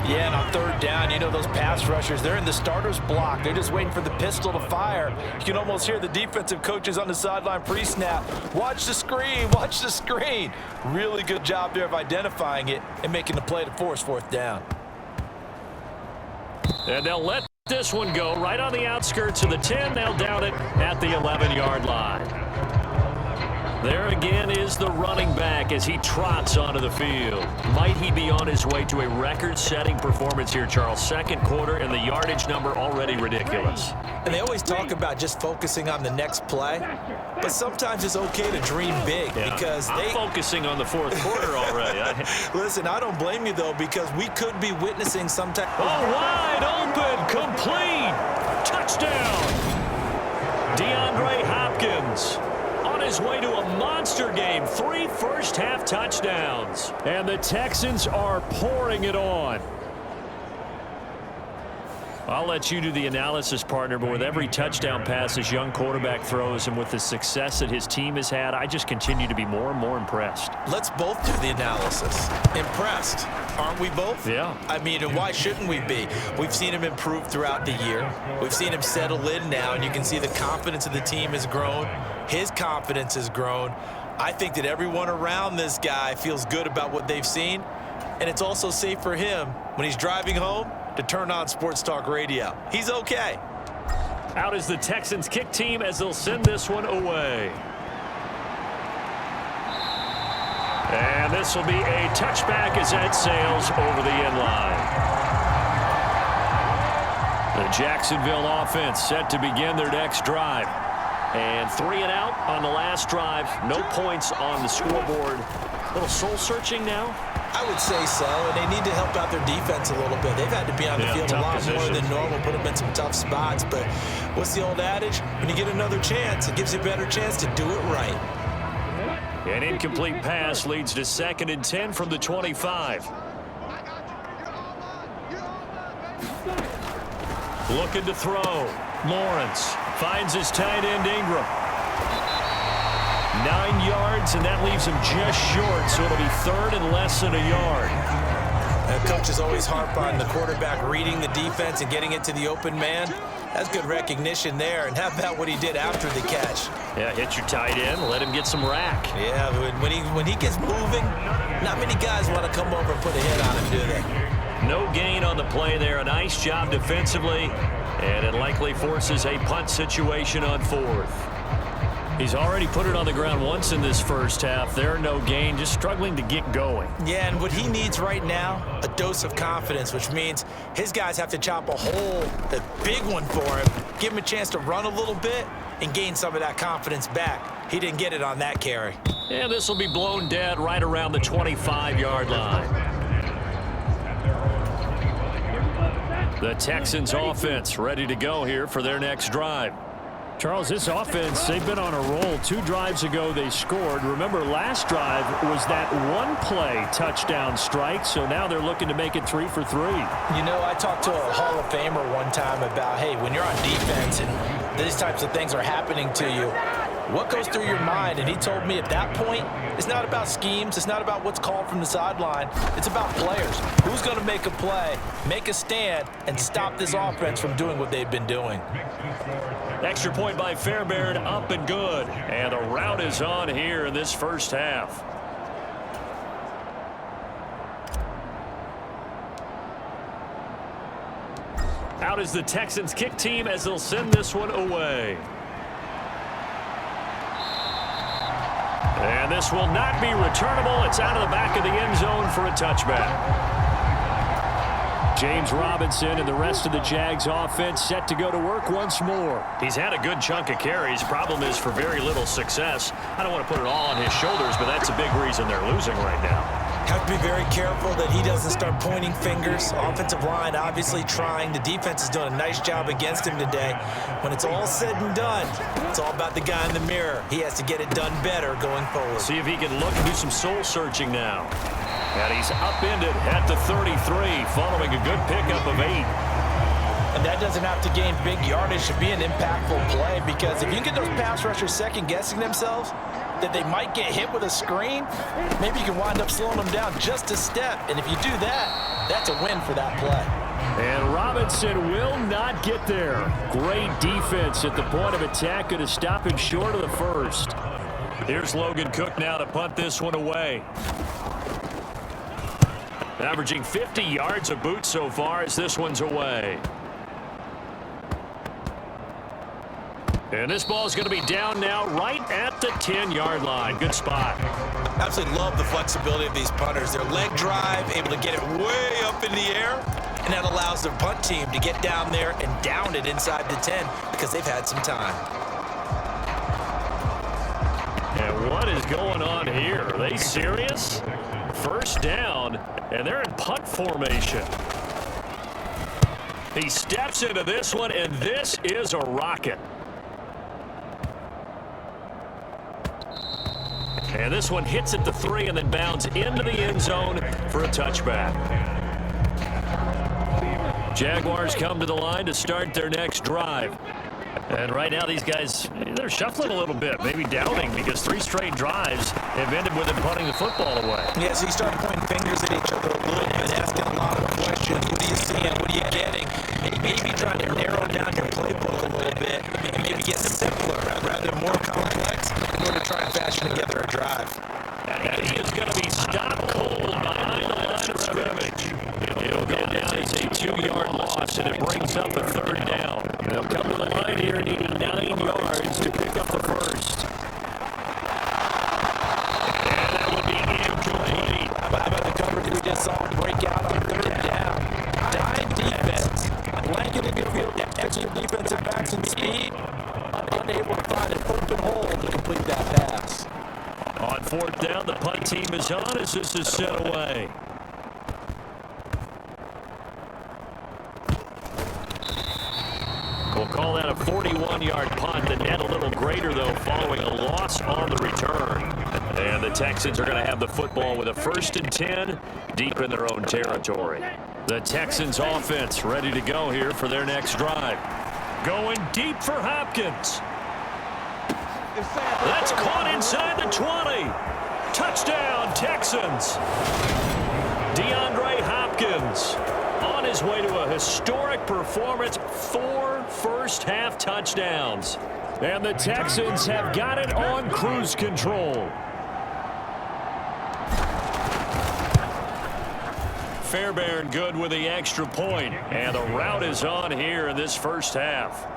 Yeah, and on 3rd down, you know those pass rushers, they're in the starter's block. They're just waiting for the pistol to fire. You can almost hear the defensive coaches on the sideline pre-snap. Watch the screen, watch the screen. Really good job there of identifying it and making the play to force 4th down. And they'll let this one go right on the outskirts of the 10. They'll down it at the 11-yard line. There again is the running back as he trots onto the field. Might he be on his way to a record-setting performance here, Charles? 2nd quarter, and the yardage number already ridiculous. And they always talk about just focusing on the next play, but sometimes it's okay to dream big because I'm focusing on the 4th quarter already. Listen, I don't blame you, though, because we could be witnessing some type of... Oh, wide open, complete, touchdown. DeAndre Hopkins. His way to a monster game. 3 first-half touchdowns. And the Texans are pouring it on. I'll let you do the analysis, partner, but with every touchdown pass his young quarterback throws and with the success that his team has had, I just continue to be more and more impressed. Let's both do the analysis. Impressed, aren't we both? Yeah. I mean, and why shouldn't we be? We've seen him improve throughout the year. We've seen him settle in now, and you can see the confidence of the team has grown. His confidence has grown. I think that everyone around this guy feels good about what they've seen, and it's also safe for him when he's driving home to turn on Sports Talk Radio. He's okay. Out is the Texans kick team as they'll send this one away. And this will be a touchback as that sails over the end line. The Jacksonville offense set to begin their next drive. And 3 and out on the last drive. No points on the scoreboard. A little soul-searching now. I would say so, and they need to help out their defense a little bit. They've had to be on the field a lot more than normal, put them in some tough spots. But what's the old adage? When you get another chance, it gives you a better chance to do it right. An incomplete pass leads to 2nd and 10 from the 25. Looking to throw. Lawrence finds his tight end Ingram. 9 yards, and that leaves him just short, so it'll be third and less than a yard. Coaches always harp on the quarterback reading the defense and getting it to the open man. That's good recognition there. And how about what he did after the catch? Yeah, hit your tight end, let him get some rack. Yeah, when he gets moving, not many guys want to come over and put a hit on him, do they? No gain on the play there. A nice job defensively, and it likely forces a punt situation on fourth. He's already put it on the ground once in this first half. There, no gain, just struggling to get going. Yeah, and what he needs right now, a dose of confidence, which means his guys have to chop a hole, a big one for him, give him a chance to run a little bit and gain some of that confidence back. He didn't get it on that carry. And this will be blown dead right around the 25-yard line. The Texans offense ready to go here for their next drive. Charles, this offense, they've been on a roll. 2 drives ago, they scored. Remember, last drive was that one-play touchdown strike, so now they're looking to make it 3 for 3. You know, I talked to a Hall of Famer one time about, hey, when you're on defense and these types of things are happening to you, what goes through your mind? And he told me at that point, it's not about schemes. It's not about what's called from the sideline. It's about players. Who's going to make a play, make a stand, and stop this offense from doing what they've been doing? Extra point by Fairbairn, up and good. And the route is on here in this first half. Out is the Texans kick team as they'll send this one away. And this will not be returnable. It's out of the back of the end zone for a touchback. James Robinson and the rest of the Jags offense set to go to work once more. He's had a good chunk of carries. Problem is for very little success. I don't want to put it all on his shoulders, but that's a big reason they're losing right now. Have to be very careful that he doesn't start pointing fingers. Offensive line obviously trying. The defense is doing a nice job against him today. When it's all said and done, it's all about the guy in the mirror. He has to get it done better going forward. See if he can look and do some soul searching now. And he's upended at the 33 following a good pickup of 8. And that doesn't have to gain big yardage to be an impactful play, because if you can get those pass rushers second-guessing themselves, that they might get hit with a screen, maybe you can wind up slowing them down just a step. And if you do that, that's a win for that play. And Robinson will not get there. Great defense at the point of attack, going to stop him short of the first. Here's Logan Cook now to punt this one away. Averaging 50 yards a boot so far as this one's away. And this ball is going to be down now right at the 10-yard line. Good spot. Absolutely love the flexibility of these punters. Their leg drive, able to get it way up in the air, and that allows their punt team to get down there and down it inside the 10 because they've had some time. And what is going on here? Are they serious? First down, and they're in punt formation. He steps into this one, and this is a rocket. And this one hits at the 3 and then bounds into the end zone for a touchback. Jaguars come to the line to start their next drive. And right now these guys, they're shuffling a little bit, maybe doubting, because 3 straight drives have ended with them punting the football away. Yeah, so you start pointing fingers at each other a little bit, asking a lot of questions. What are you seeing? What are you getting? And maybe trying to narrow down your playbook a little bit and maybe get simpler rather than more complex in order to try and fashion together a drive. And he is going to be stopped cold behind the line of scrimmage. He'll go down as a 2-yard loss, and it brings up a 3rd down. They'll come to the line here needing 9 yards to pick up the first. And that would be incomplete. How about the coverage we just saw break out on 3rd down? Dime defense, blanketed the field, extra defensive backs and speed, unable to find an open hole to complete that pass. On 4th down, the punt team is on as this is set away. We'll call that a 41-yard punt. The net a little greater, though, following a loss on the return. And the Texans are going to have the football with a 1st and 10 deep in their own territory. The Texans offense ready to go here for their next drive. Going deep for Hopkins. That's caught inside the 20. Touchdown, Texans. DeAndre Hopkins on his way to a historic performance. 4 first-half touchdowns. And the Texans have got it on cruise control. Fairbairn good with the extra point, and the route is on here in this first half.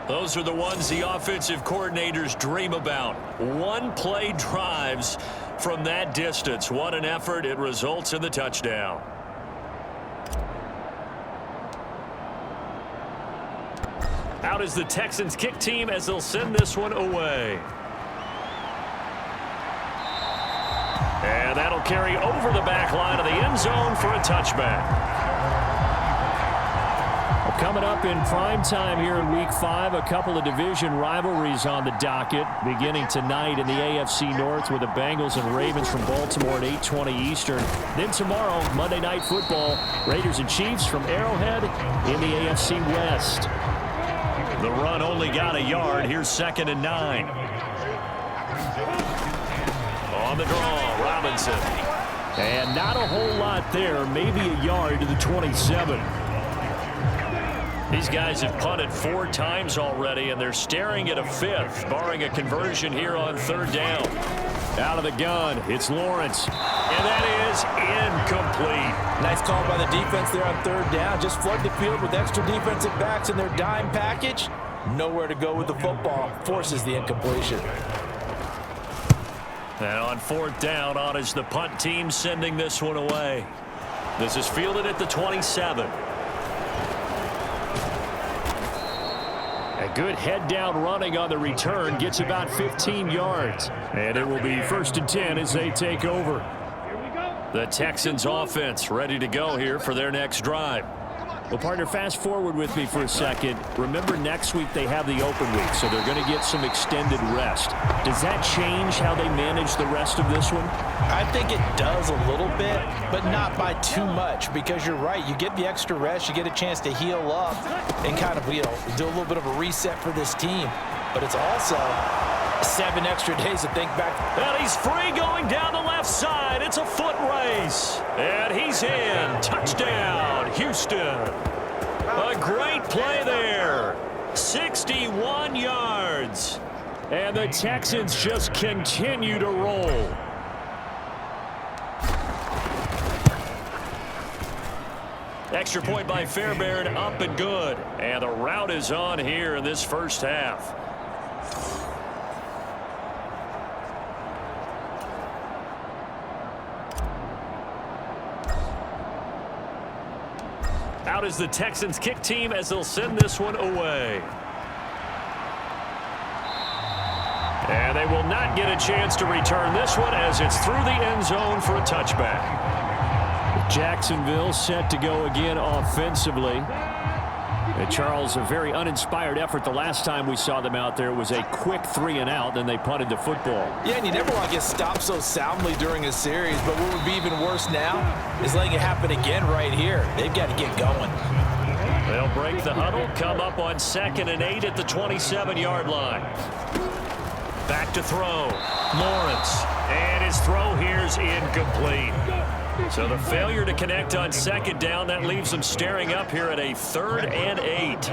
Those are the ones the offensive coordinators dream about. One-play drives from that distance. What an effort. It results in the touchdown. Out is the Texans kick team as they'll send this one away. And that'll carry over the back line of the end zone for a touchback. Well, coming up in prime time here in Week 5, a couple of division rivalries on the docket, beginning tonight in the AFC North with the Bengals and Ravens from Baltimore at 8:20 Eastern. Then tomorrow, Monday Night Football, Raiders and Chiefs from Arrowhead in the AFC West. The run only got a yard. Here's 2nd and 9. On the draw, Robinson. And not a whole lot there, maybe a yard to the 27. These guys have punted 4 times already, and they're staring at a 5th, barring a conversion here on 3rd down. Out of the gun, it's Lawrence. And that is incomplete. Nice call by the defense there on 3rd down. Just flood the field with extra defensive backs in their dime package. Nowhere to go with the football. Forces the incompletion. And on 4th down, on is the punt team sending this one away. This is fielded at the 27. A good head down running on the return, gets about 15 yards. And it will be 1st and 10 as they take over. The Texans offense ready to go here for their next drive. Well, partner, fast forward with me for a second. Remember, next week they have the open week, so they're going to get some extended rest. Does that change how they manage the rest of this one? I think it does a little bit, but not by too much, because you're right. You get the extra rest, you get a chance to heal up and kind of, do a little bit of a reset for this team. But it's also 7 extra days to think back. And he's free going down the left side. It's a foot race. And he's in. Touchdown, Houston. A great play there. 61 yards. And the Texans just continue to roll. Extra point by Fairbairn, up and good. And the route is on here in this first half. Out is the Texans kick team as they'll send this one away. And they will not get a chance to return this one as it's through the end zone for a touchback. Jacksonville set to go again offensively. And Charles, a very uninspired effort the last time we saw them out there. It was a quick 3 and out, then they punted the football. Yeah, and you never want to get stopped so soundly during a series, but what would be even worse now is letting it happen again right here. They've got to get going. They'll break the huddle, come up on 2nd and 8 at the 27-yard line. Back to throw. Lawrence. And his throw here is incomplete. So the failure to connect on 2nd down, that leaves them staring up here at a 3rd and 8.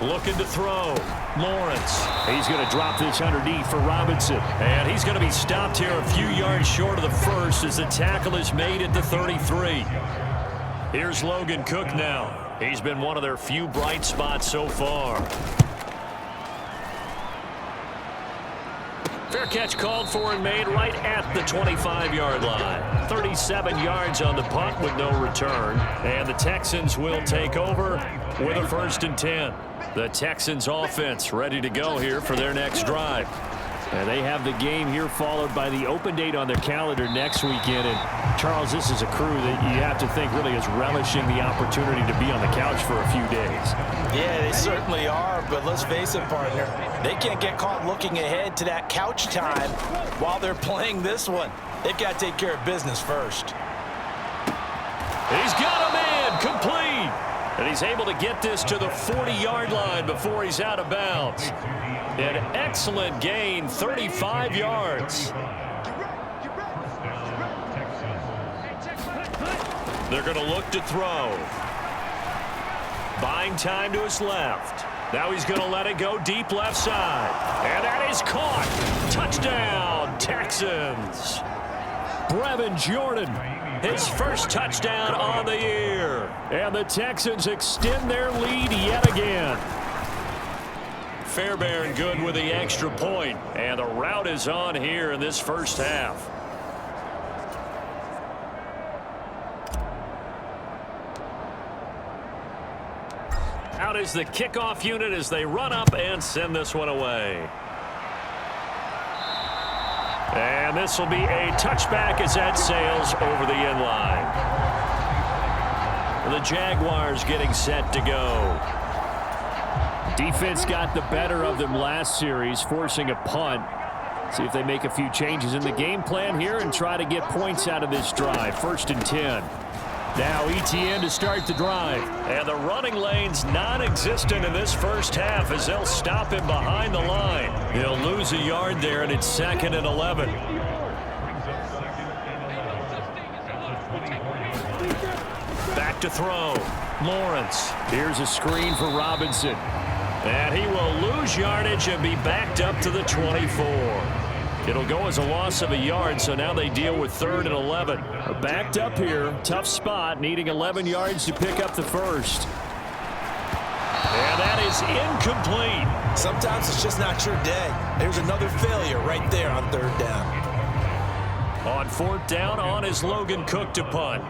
Looking to throw. Lawrence. He's going to drop this underneath for Robinson. And he's going to be stopped here a few yards short of the first as the tackle is made at the 33. Here's Logan Cook now. He's been one of their few bright spots so far. Fair catch called for and made right at the 25-yard line. 37 yards on the punt with no return. And the Texans will take over with a 1st and 10. The Texans offense ready to go here for their next drive. And they have the game here followed by the open date on their calendar next weekend. And Charles, this is a crew that you have to think really is relishing the opportunity to be on the couch for a few days. Yeah, they certainly are, but let's face it, partner, they can't get caught looking ahead to that couch time while they're playing this one. They've got to take care of business first. He's got a man complete. And he's able to get this to the 40-yard line before he's out of bounds. An excellent gain, 35 yards. They're going to look to throw. Buying time to his left. Now he's going to let it go deep left side. And that is caught. Touchdown, Texans. Brevin Jordan, his first touchdown on the year. And the Texans extend their lead yet again. Fairbairn good with the extra point. And the route is on here in this first half. Out is the kickoff unit as they run up and send this one away. And this will be a touchback as that sails over the end line. The Jaguars getting set to go. Defense got the better of them last series, forcing a punt. See if they make a few changes in the game plan here and try to get points out of this drive. 1st and 10. Now ETN to start the drive. And the running lane's non-existent in this first half as they'll stop him behind the line. He'll lose a yard there, and it's 2nd and 11. Back to throw. Lawrence. Here's a screen for Robinson. And he will lose yardage and be backed up to the 24. It'll go as a loss of a yard, so now they deal with 3rd and 11. Backed up here, tough spot, needing 11 yards to pick up the first. And that is incomplete. Sometimes it's just not your day. There's another failure right there on 3rd down. On 4th down, on is Logan Cook to punt.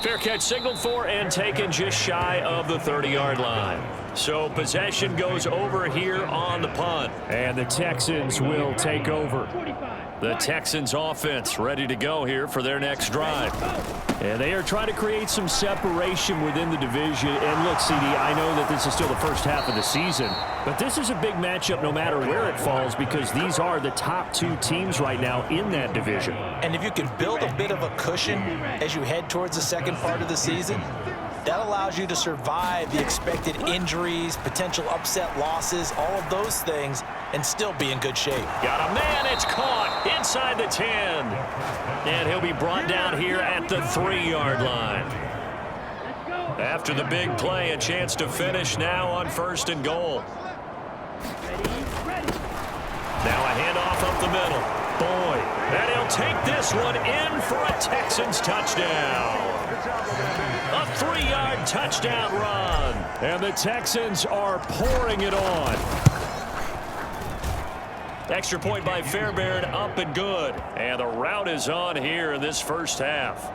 Fair catch signaled for and taken just shy of the 30-yard line. So possession goes over here on the punt. And the Texans will take over. The Texans offense ready to go here for their next drive. And they are trying to create some separation within the division. And look, CD, I know that this is still the first half of the season, but this is a big matchup no matter where it falls because these are the top 2 teams right now in that division. And if you can build a bit of a cushion as you head towards the second part of the season, that allows you to survive the expected injuries, potential upset losses, all of those things, and still be in good shape. Got a man, it's caught inside the 10. And he'll be brought down here at the 3-yard line. After the big play, a chance to finish now on 1st and goal. Now a handoff up the middle. Boyd, and he'll take this one in for a Texans touchdown. A 3-yard touchdown run. And the Texans are pouring it on. Extra point by Fairbairn, up and good. And the route is on here in this first half.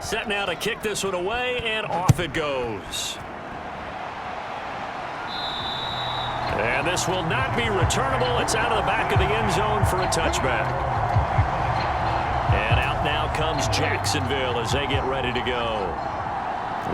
Set now to kick this one away, and off it goes. And this will not be returnable. It's out of the back of the end zone for a touchback. And out now comes Jacksonville as they get ready to go.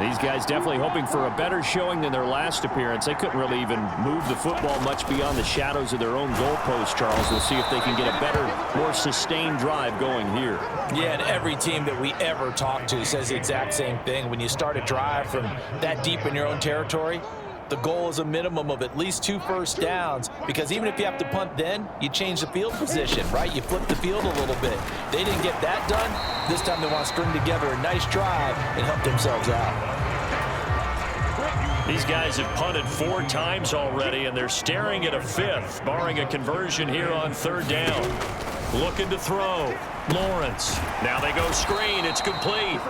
These guys definitely hoping for a better showing than their last appearance. They couldn't really even move the football much beyond the shadows of their own goalpost, Charles. We'll see if they can get a better, more sustained drive going here. Yeah, and every team that we ever talk to says the exact same thing. When you start a drive from that deep in your own territory, the goal is a minimum of at least 2 first downs, because even if you have to punt then, you change the field position, right? You flip the field a little bit. They didn't get that done. This time they want to string together a nice drive and help themselves out. These guys have punted 4 times already, and they're staring at a 5th, barring a conversion here on 3rd down. Looking to throw. Lawrence. Now they go screen. It's complete.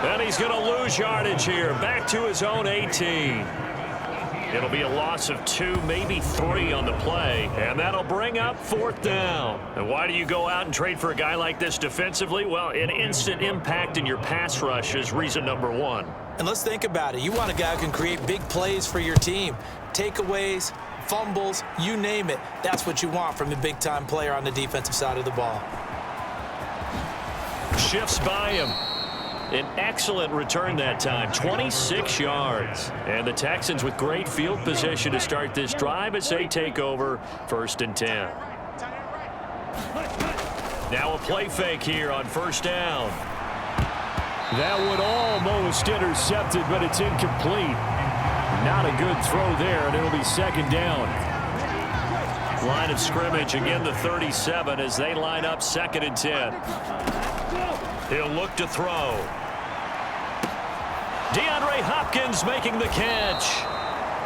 And he's going to lose yardage here. Back to his own 18. It'll be a loss of 2, maybe 3 on the play, and that'll bring up 4th down. And why do you go out and trade for a guy like this defensively? Well, an instant impact in your pass rush is reason number 1. And let's think about it. You want a guy who can create big plays for your team. Takeaways, fumbles, you name it. That's what you want from a big-time player on the defensive side of the ball. Shifts by him. An excellent return that time, 26 yards. And the Texans with great field position to start this drive as they take over 1st and 10. Now a play fake here on 1st down. That one almost intercepted, but it's incomplete. Not a good throw there, and it'll be 2nd down. Line of scrimmage, again the 37 as they line up 2nd and 10. He'll look to throw. DeAndre Hopkins making the catch.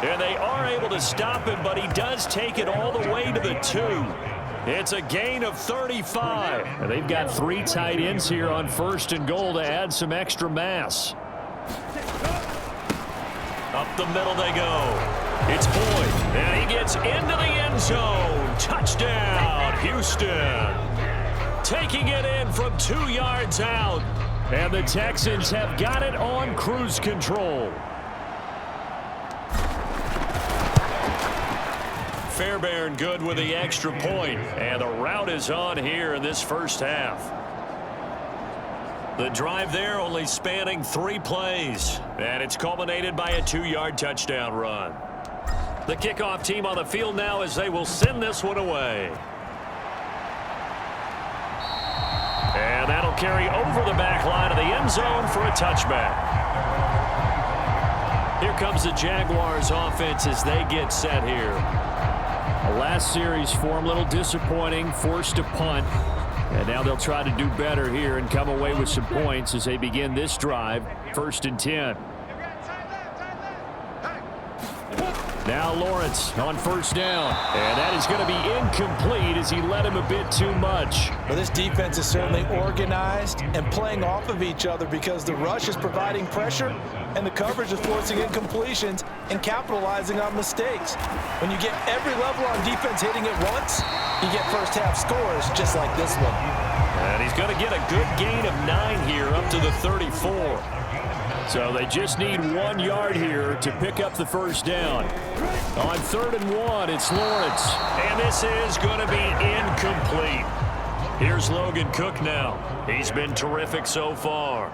And they are able to stop him, but he does take it all the way to the 2. It's a gain of 35. And they've got 3 tight ends here on 1st and goal to add some extra mass. Up the middle they go. It's Boyd, and he gets into the end zone. Touchdown, Houston. Taking it in from 2 yards out. And the Texans have got it on cruise control. Fairbairn good with the extra point. And the route is on here in this 1st half. The drive there only spanning 3 plays. And it's culminated by a 2-yard touchdown run. The kickoff team on the field now as they will send this one away. And that'll carry over the back line of the end zone for a touchback. Here comes the Jaguars offense as they get set here. The last series for them, a little disappointing, forced to punt. And now they'll try to do better here and come away with some points as they begin this drive, 1st and 10. Now Lawrence on 1st down. And that is going to be incomplete as he led him a bit too much. Well, this defense is certainly organized and playing off of each other because the rush is providing pressure and the coverage is forcing incompletions and capitalizing on mistakes. When you get every level on defense hitting it once, you get 1st half scores just like this one. And he's going to get a good gain of 9 here up to the 34. So they just need 1 yard here to pick up the 1st down. On 3rd and 1, it's Lawrence. And this is going to be incomplete. Here's Logan Cook now. He's been terrific so far.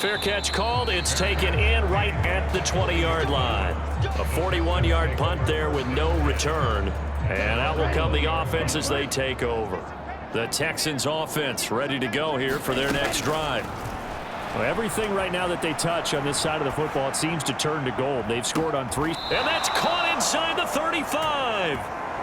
Fair catch called. It's taken in right at the 20-yard line. A 41-yard punt there with no return. And out will come the offense as they take over. The Texans offense ready to go here for their next drive. Well, everything right now that they touch on this side of the football, it seems to turn to gold. They've scored on 3. And that's caught inside the 35.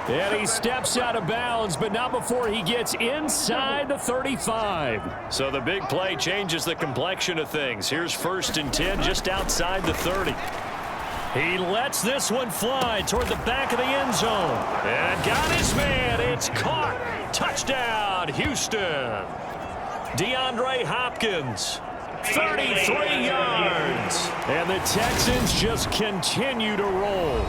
And he steps out of bounds, but not before he gets inside the 35. So the big play changes the complexion of things. Here's 1st and 10 just outside the 30. He lets this one fly toward the back of the end zone. And got his man. It's caught. Touchdown, Houston. DeAndre Hopkins, 33 yards. And the Texans just continue to roll.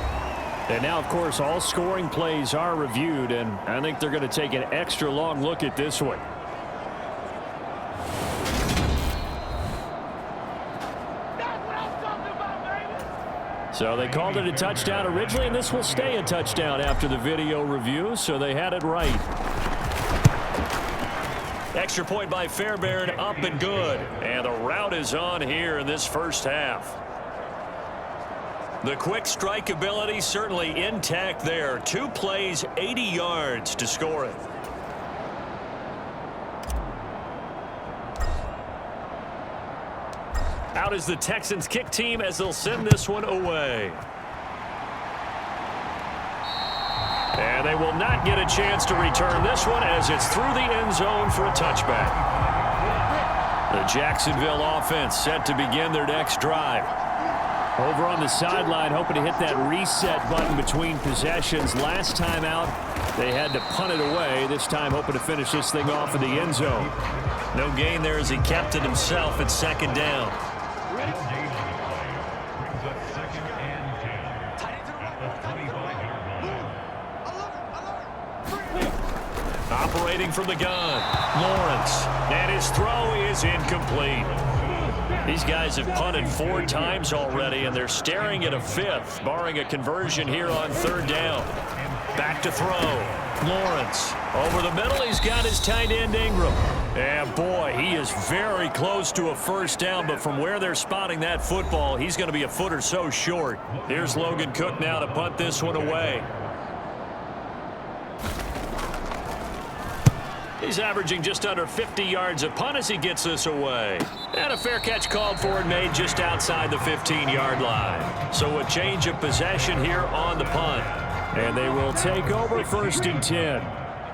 And now, of course, all scoring plays are reviewed, and I think they're going to take an extra long look at this one. So they called it a touchdown originally, and this will stay a touchdown after the video review, so they had it right. Extra point by Fairbairn, up and good. And the route is on here in this 1st half. The quick strike ability certainly intact there. 2 plays, 80 yards to score it. Out is the Texans kick team as they'll send this one away. And they will not get a chance to return this one as it's through the end zone for a touchback. The Jacksonville offense set to begin their next drive. Over on the sideline, hoping to hit that reset button between possessions. Last time out, they had to punt it away. This time, hoping to finish this thing off in the end zone. No gain there as he kept it himself at second down. Operating from the gun, Lawrence, and his throw is incomplete. These guys have punted 4 times already, and they're staring at a 5th, barring a conversion here on 3rd down. Back to throw. Lawrence over the middle. He's got his tight end Ingram. And boy, he is very close to a 1st down, but from where they're spotting that football, he's going to be a foot or so short. Here's Logan Cook now to punt this one away. He's averaging just under 50 yards a punt as he gets this away. And a fair catch called for and made just outside the 15-yard line. So a change of possession here on the punt. And they will take over 1st and 10.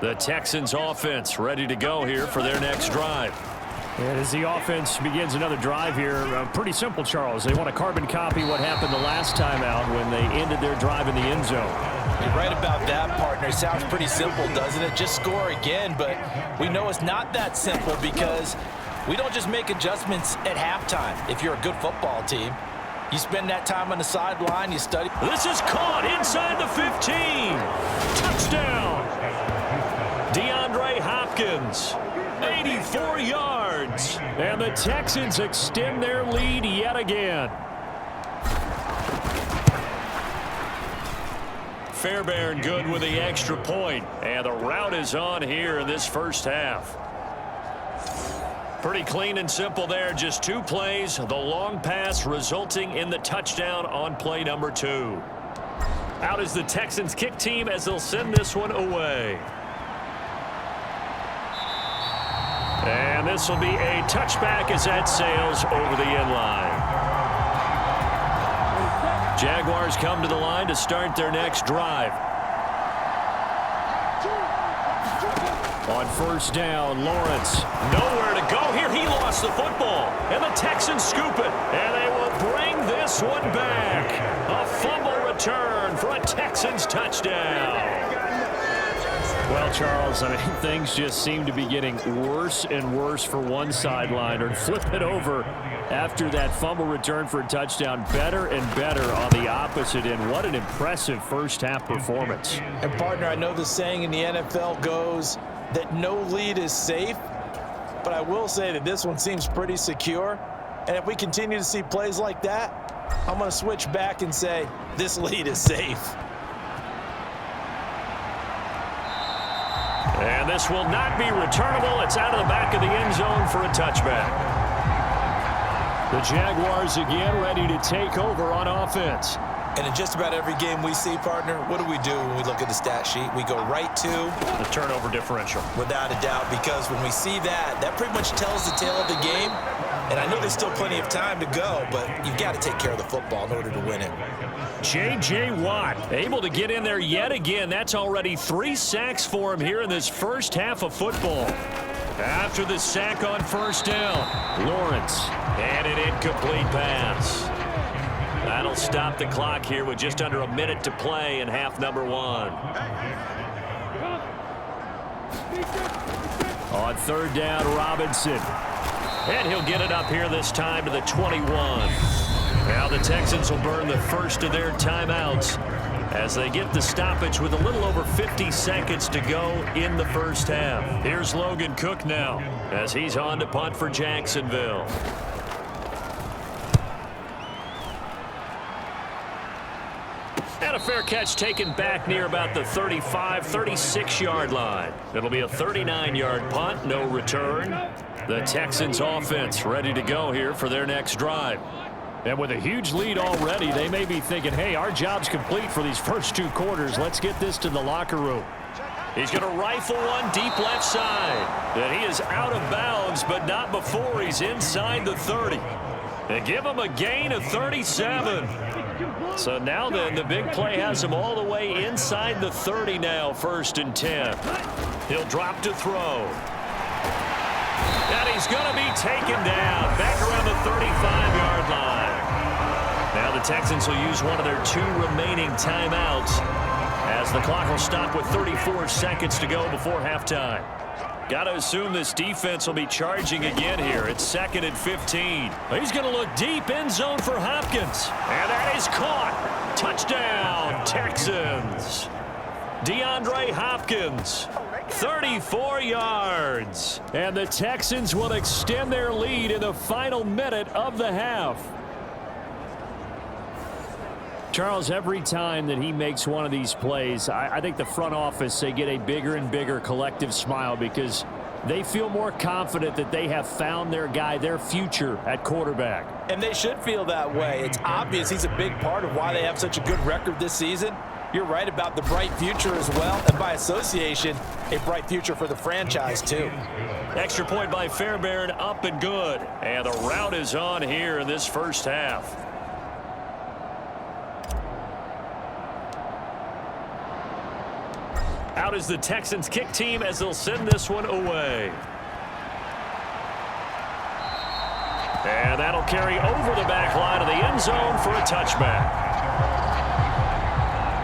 The Texans offense ready to go here for their next drive. And as the offense begins another drive here, pretty simple, Charles. They want to carbon copy what happened the last time out when they ended their drive in the end zone. You're right about that, partner. Sounds pretty simple, doesn't it? Just score again, but we know it's not that simple because we don't just make adjustments at halftime. If you're a good football team, you spend that time on the sideline, you study. This is caught inside the 15. Touchdown. DeAndre Hopkins, 84 yards. And the Texans extend their lead yet again. Fairbairn good with the extra point. And the route is on here in this 1st half. Pretty clean and simple there. Just 2 plays. The long pass resulting in the touchdown on play number 2. Out is the Texans kick team as they'll send this one away. And this will be a touchback as that sails over the end line. Jaguars come to the line to start their next drive. On 1st down, Lawrence. Nowhere to go here. He lost the football. And the Texans scoop it. And they will bring this one back. A fumble return for a Texans touchdown. Well, Charles, I mean, things just seem to be getting worse and worse for one sideline. Or flip it over after that fumble return for a touchdown. Better and better on the opposite end. What an impressive 1st half performance. And, partner, I know the saying in the NFL goes that no lead is safe, but I will say that this one seems pretty secure. And if we continue to see plays like that, I'm going to switch back and say this lead is safe. And this will not be returnable. It's out of the back of the end zone for a touchback. The Jaguars again ready to take over on offense. And in just about every game we see, partner, what do when we look at the stat sheet? We go right to the turnover differential. Without a doubt, because when we see that, that pretty much tells the tale of the game. And I know there's still plenty of time to go, but you've got to take care of the football in order to win it. J.J. Watt able to get in there yet again. That's already 3 sacks for him here in this 1st half of football. After the sack on 1st down, Lawrence, and an incomplete pass. That'll stop the clock here with just under a minute to play in half number 1. On 3rd down, Robinson. And he'll get it up here this time to the 21. Now the Texans will burn the first of their timeouts as they get the stoppage with a little over 50 seconds to go in the 1st half. Here's Logan Cook now as he's on to punt for Jacksonville. And a fair catch taken back near about the 35, 36-yard line. It'll be a 39-yard punt, no return. The Texans offense ready to go here for their next drive. And with a huge lead already, they may be thinking, hey, our job's complete for these first 2 quarters. Let's get this to the locker room. He's going to rifle one deep left side. And he is out of bounds, but not before he's inside the 30. They give him a gain of 37. So now then, the big play has him all the way inside the 30 now, 1st and 10. He'll drop to throw. And he's going to be taken down back around the 35-yard line. Now the Texans will use one of their 2 remaining timeouts as the clock will stop with 34 seconds to go before halftime. Got to assume this defense will be charging again here. It's 2nd and 15. He's going to look deep, end zone for Hopkins. And that is caught. Touchdown, Texans. DeAndre Hopkins, 34 yards. And the Texans will extend their lead in the final minute of the half. Charles, every time that he makes one of these plays, I think the front office, they get a bigger and bigger collective smile because they feel more confident that they have found their guy, their future at quarterback. And they should feel that way. It's obvious he's a big part of why they have such a good record this season. You're right about the bright future as well, and by association, a bright future for the franchise too. Extra point by Fairbairn, up and good. And the route is on here in this first half. Out is the Texans kick team as they'll send this one away. And that'll carry over the back line of the end zone for a touchback.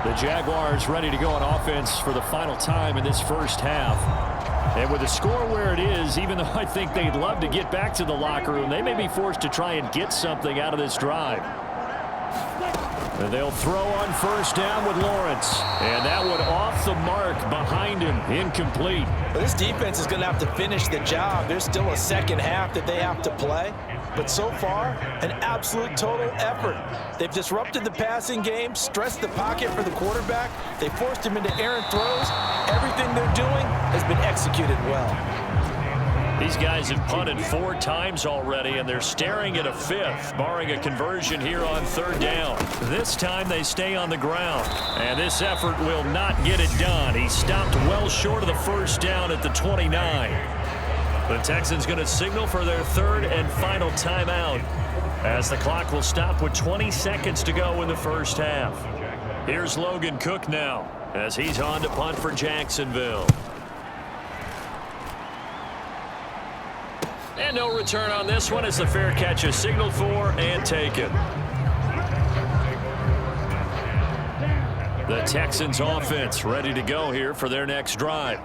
The Jaguars ready to go on offense for the final time in this first half. And with the score where it is, even though I think they'd love to get back to the locker room, they may be forced to try and get something out of this drive. And they'll throw on first down with Lawrence. And that one off the mark behind him, incomplete. But this defense is going to have to finish the job. There's still a second half that they have to play. But so far, an absolute total effort. They've disrupted the passing game, stressed the pocket for the quarterback. They forced him into errant throws. Everything they're doing has been executed well. These guys have punted 4 times already, and they're staring at a 5th, barring a conversion here on 3rd down. This time they stay on the ground, and this effort will not get it done. He stopped well short of the first down at the 29. The Texans going to signal for their 3rd and final timeout as the clock will stop with 20 seconds to go in the first half. Here's Logan Cook now as he's on to punt for Jacksonville. And no return on this one as the fair catch is signaled for and taken. The Texans offense ready to go here for their next drive.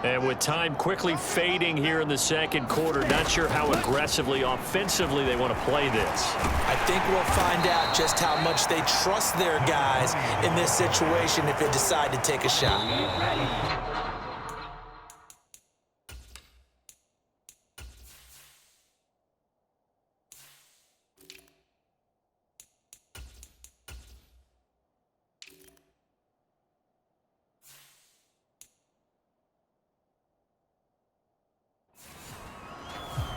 And with time quickly fading here in the second quarter, not sure how aggressively, offensively they want to play this. I think we'll find out just how much they trust their guys in this situation if they decide to take a shot.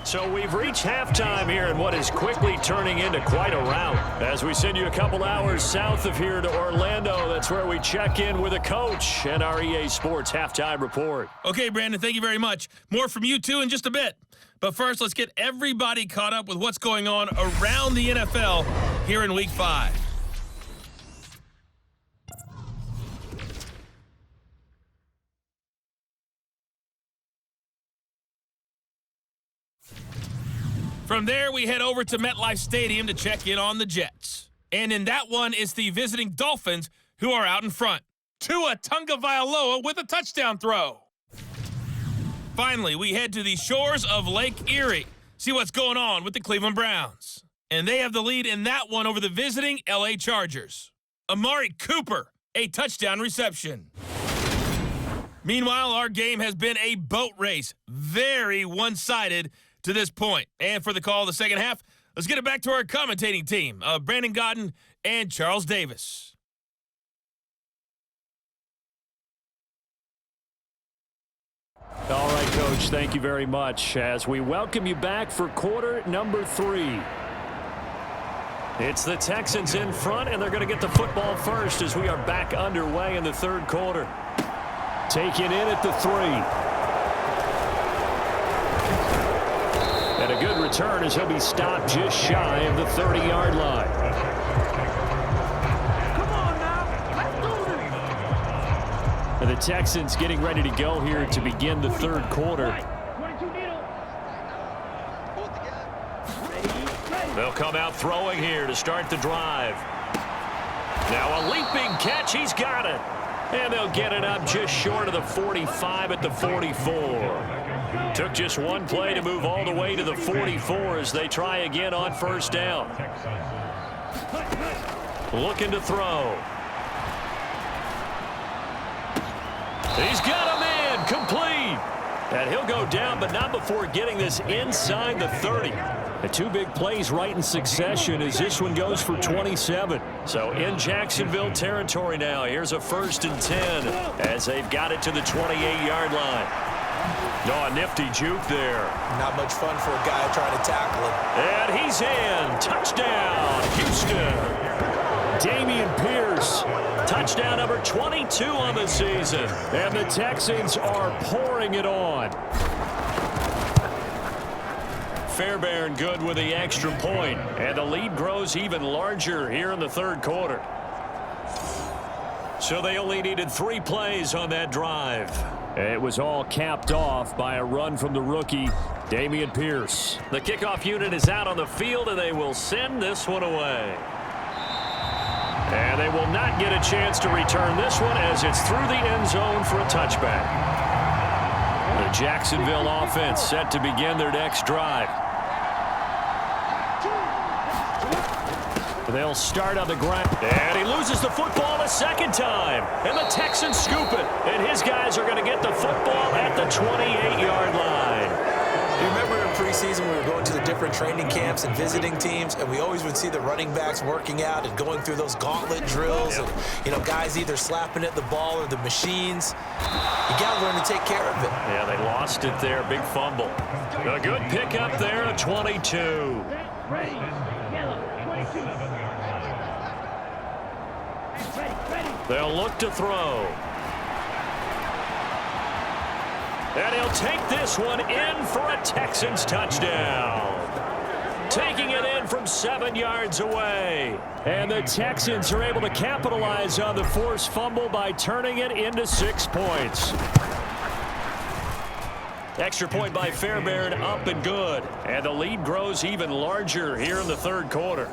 So we've reached halftime here in what is quickly turning into quite a rout. As we send you a couple hours south of here to Orlando, that's where we check in with a coach and our EA Sports Halftime Report. Okay, Brandon, thank you very much. More from you, too, in just a bit. But first, let's get everybody caught up with what's going on around the NFL here in Week 5. From there, we head over to MetLife Stadium to check in on the Jets. And in that one, it's the visiting Dolphins who are out in front. Tua Tagovailoa with a touchdown throw. Finally, we head to the shores of Lake Erie. See what's going on with the Cleveland Browns. And they have the lead in that one over the visiting LA Chargers. Amari Cooper, a touchdown reception. Meanwhile, our game has been a boat race. Very one-sided to this point. And for the call of the second half, let's get it back to our commentating team of Brandon Godden and Charles Davis. All right, Coach, thank you very much as we welcome you back for quarter number 3. It's the Texans in front, and they're going to get the football first as we are back underway in the third quarter. Taken in at the 3. And a good return as he'll be stopped just shy of the 30-yard line. Come on now, let's do this. And the Texans getting ready to go here to begin the third quarter. 22 needle. Hold together. Ready. They'll come out throwing here to start the drive. Now a leaping catch. He's got it. And they'll get it up just short of the 45 at the 44. Took just one play to move all the way to the 44 as they try again on first down. Looking to throw. He's got a man complete. And he'll go down, but not before getting this inside the 30. The two big plays right in succession as this one goes for 27. So in Jacksonville territory now. Here's a 1st and 10 as they've got it to the 28-yard line. Oh, a nifty juke there. Not much fun for a guy trying to tackle him. And he's in. Touchdown, Houston. Dameon Pierce. Touchdown number 22 on the season. And the Texans are pouring it on. Fairbairn good with the extra point. And the lead grows even larger here in the third quarter. So they only needed 3 plays on that drive. It was all capped off by a run from the rookie, Dameon Pierce. The kickoff unit is out on the field, and they will send this one away. And they will not get a chance to return this one as it's through the end zone for a touchback. The Jacksonville offense set to begin their next drive. They'll start on the ground. And he loses the football a second time. And the Texans scoop it. And his guys are going to get the football at the 28-yard line. You remember in preseason we were going to the different training camps and visiting teams, and we always would see the running backs working out and going through those gauntlet drills. Yep. And, you know, guys either slapping at the ball or the machines. You got to learn to take care of it. Yeah, they lost it there. Big fumble. A good pickup there at 22. They'll look to throw. And he'll take this one in for a Texans touchdown. Taking it in from 7 yards away. And the Texans are able to capitalize on the forced fumble by turning it into 6 points. Extra point by Fairbairn, up and good. And the lead grows even larger here in the third quarter.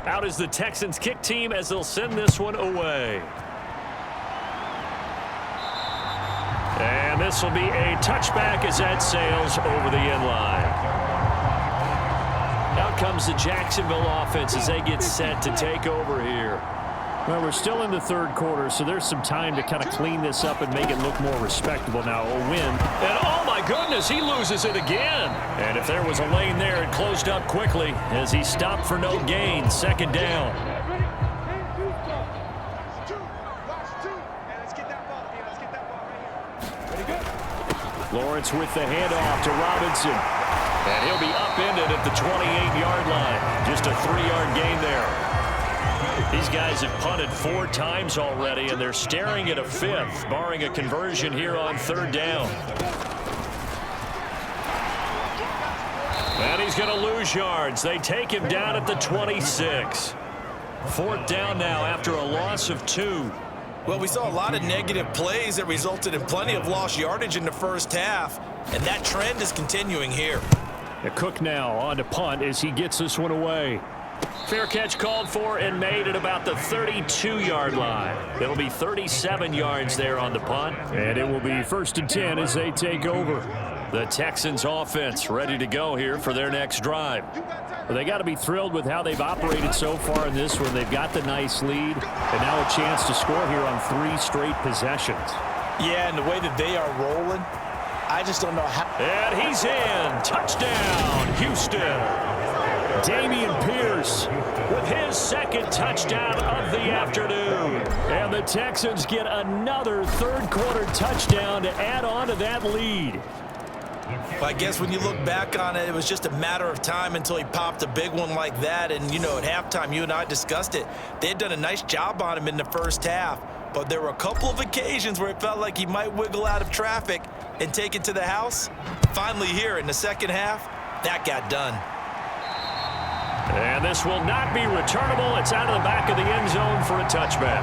Out is the Texans kick team as they'll send this one away. And this will be a touchback as that sails over the end line. Out comes the Jacksonville offense as they get set to take over here. Well, we're still in the third quarter, so there's some time to kind of clean this up and make it look more respectable now. A win. And oh my goodness, he loses it again. And if there was a lane there, it closed up quickly as he stopped for no gain. 2nd down. Lawrence with the handoff to Robinson. And he'll be upended at the 28-yard line. Just a 3-yard gain there. These guys have punted 4 times already, and they're staring at a 5th, barring a conversion here on 3rd down. And he's going to lose yards. They take him down at the 26. 4th down now after a loss of 2. Well, we saw a lot of negative plays that resulted in plenty of lost yardage in the first half, and that trend is continuing here. The Cook now on to punt as he gets this one away. Fair catch called for and made at about the 32-yard line. It'll be 37 yards there on the punt. And it will be 1st and 10 as they take over. The Texans offense ready to go here for their next drive. Well, they got to be thrilled with how they've operated so far in this one. They've got the nice lead, and now a chance to score here on 3 straight possessions. Yeah, and the way that they are rolling, I just don't know how. And he's in. Touchdown, Houston. Dameon Pierce with his 2nd touchdown of the afternoon. And the Texans get another third quarter touchdown to add on to that lead. Well, I guess when you look back on it, it was just a matter of time until he popped a big one like that. And, you know, at halftime, you and I discussed it. They had done a nice job on him in the first half. But there were a couple of occasions where it felt like he might wiggle out of traffic and take it to the house. Finally here in the second half, that got done. And this will not be returnable. It's out of the back of the end zone for a touchback.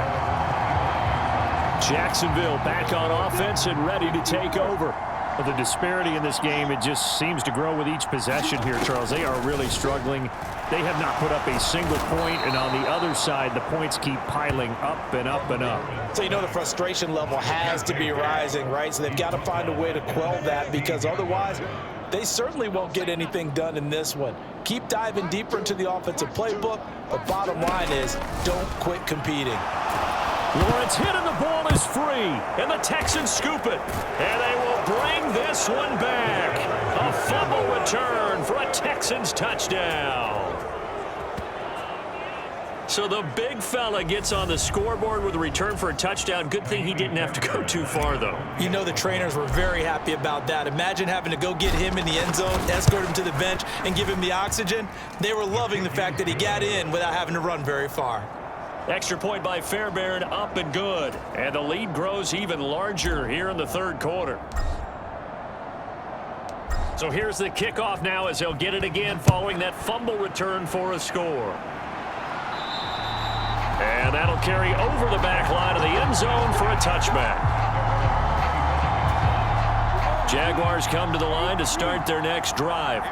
Jacksonville back on offense and ready to take over. Well, the disparity in this game, it just seems to grow with each possession here, Charles. They are really struggling. They have not put up a single point, and on the other side, the points keep piling up and up and up. So you know the frustration level has to be rising, right? So they've got to find a way to quell that, because otherwise they certainly won't get anything done in this one. Keep diving deeper into the offensive playbook, but bottom line is don't quit competing. Lawrence hit and the ball is free, and the Texans scoop it, and they will bring this one back. A fumble return for a Texans touchdown. So the big fella gets on the scoreboard with a return for a touchdown. Good thing he didn't have to go too far, though. You know the trainers were very happy about that. Imagine having to go get him in the end zone, escort him to the bench, and give him the oxygen. They were loving the fact that he got in without having to run very far. Extra point by Fairbairn, up and good. And the lead grows even larger here in the third quarter. So here's the kickoff now as they'll get it again following that fumble return for a score. And that'll carry over the back line of the end zone for a touchback. Jaguars come to the line to start their next drive.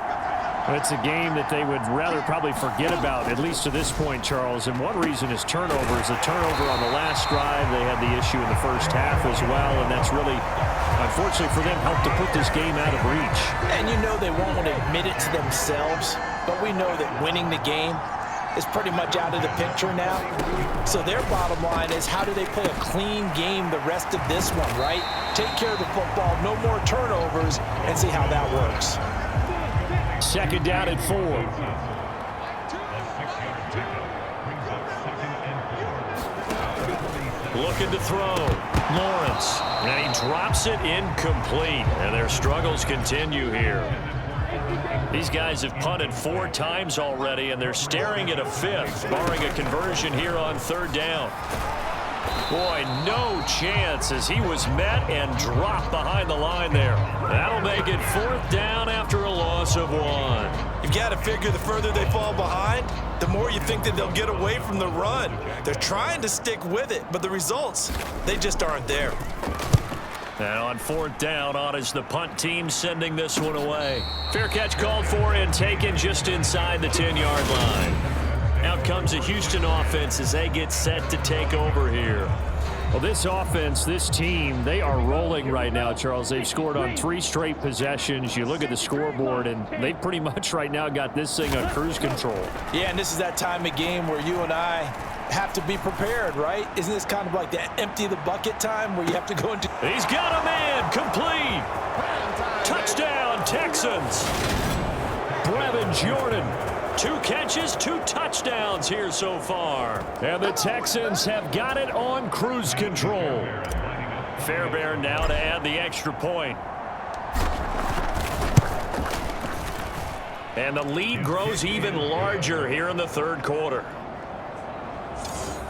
It's a game that they would rather probably forget about, at least to this point, Charles. And one reason is turnovers. The turnover on the last drive, they had the issue in the first half as well, and that's really, unfortunately for them, helped to put this game out of reach. And you know they won't want to admit it to themselves, but we know that winning the game is pretty much out of the picture now. So their bottom line is, how do they play a clean game the rest of this one, right? Take care of the football, no more turnovers, and see how that works. Second down and 4. Looking to throw. Lawrence. And he drops it incomplete. And their struggles continue here. These guys have punted 4 times already, and they're staring at a 5th, barring a conversion here on third down. Boy, no chance as he was met and dropped behind the line there. That'll make it 4th down after a loss of 1. You've got to figure the further they fall behind, the more you think that they'll get away from the run. They're trying to stick with it, but the results, they just aren't there. And on 4th down, on is the punt team sending this one away. Fair catch called for and taken just inside the 10-yard line. Out comes the Houston offense as they get set to take over here. Well, this offense, this team, they are rolling right now, Charles. They've scored on 3 straight possessions. You look at the scoreboard, and they pretty much right now got this thing on cruise control. Yeah, and this is that time of game where you and I have to be prepared, right? Isn't this kind of like the empty the bucket time where you have to go into... He's got a man, complete. Touchdown, Texans. Brevin Jordan. 2 catches, 2 touchdowns here so far. And the Texans have got it on cruise control. Fairbairn now to add the extra point. And the lead grows even larger here in the third quarter.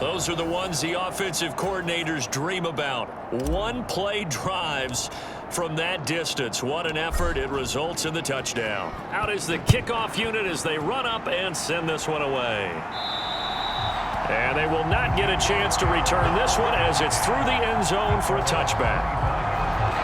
Those are the ones the offensive coordinators dream about. 1-play drives from that distance. What an effort. It results in the touchdown. Out is the kickoff unit as they run up and send this one away. And they will not get a chance to return this one as it's through the end zone for a touchback.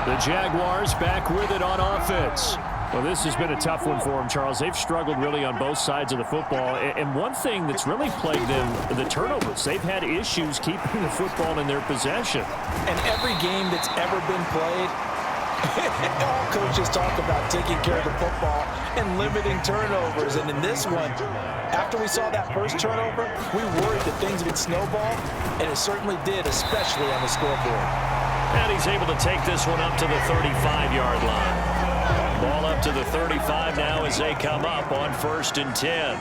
The Jaguars back with it on offense. Well, this has been a tough one for them, Charles. They've struggled really on both sides of the football. And one thing that's really plagued them, the turnovers. They've had issues keeping the football in their possession. And every game that's ever been played, all coaches talk about taking care of the football and limiting turnovers. And in this one, after we saw that first turnover, we worried that things would snowball, and it certainly did, especially on the scoreboard. And he's able to take this one up to the 35-yard line. Ball up to the 35 now as they come up on 1st and 10.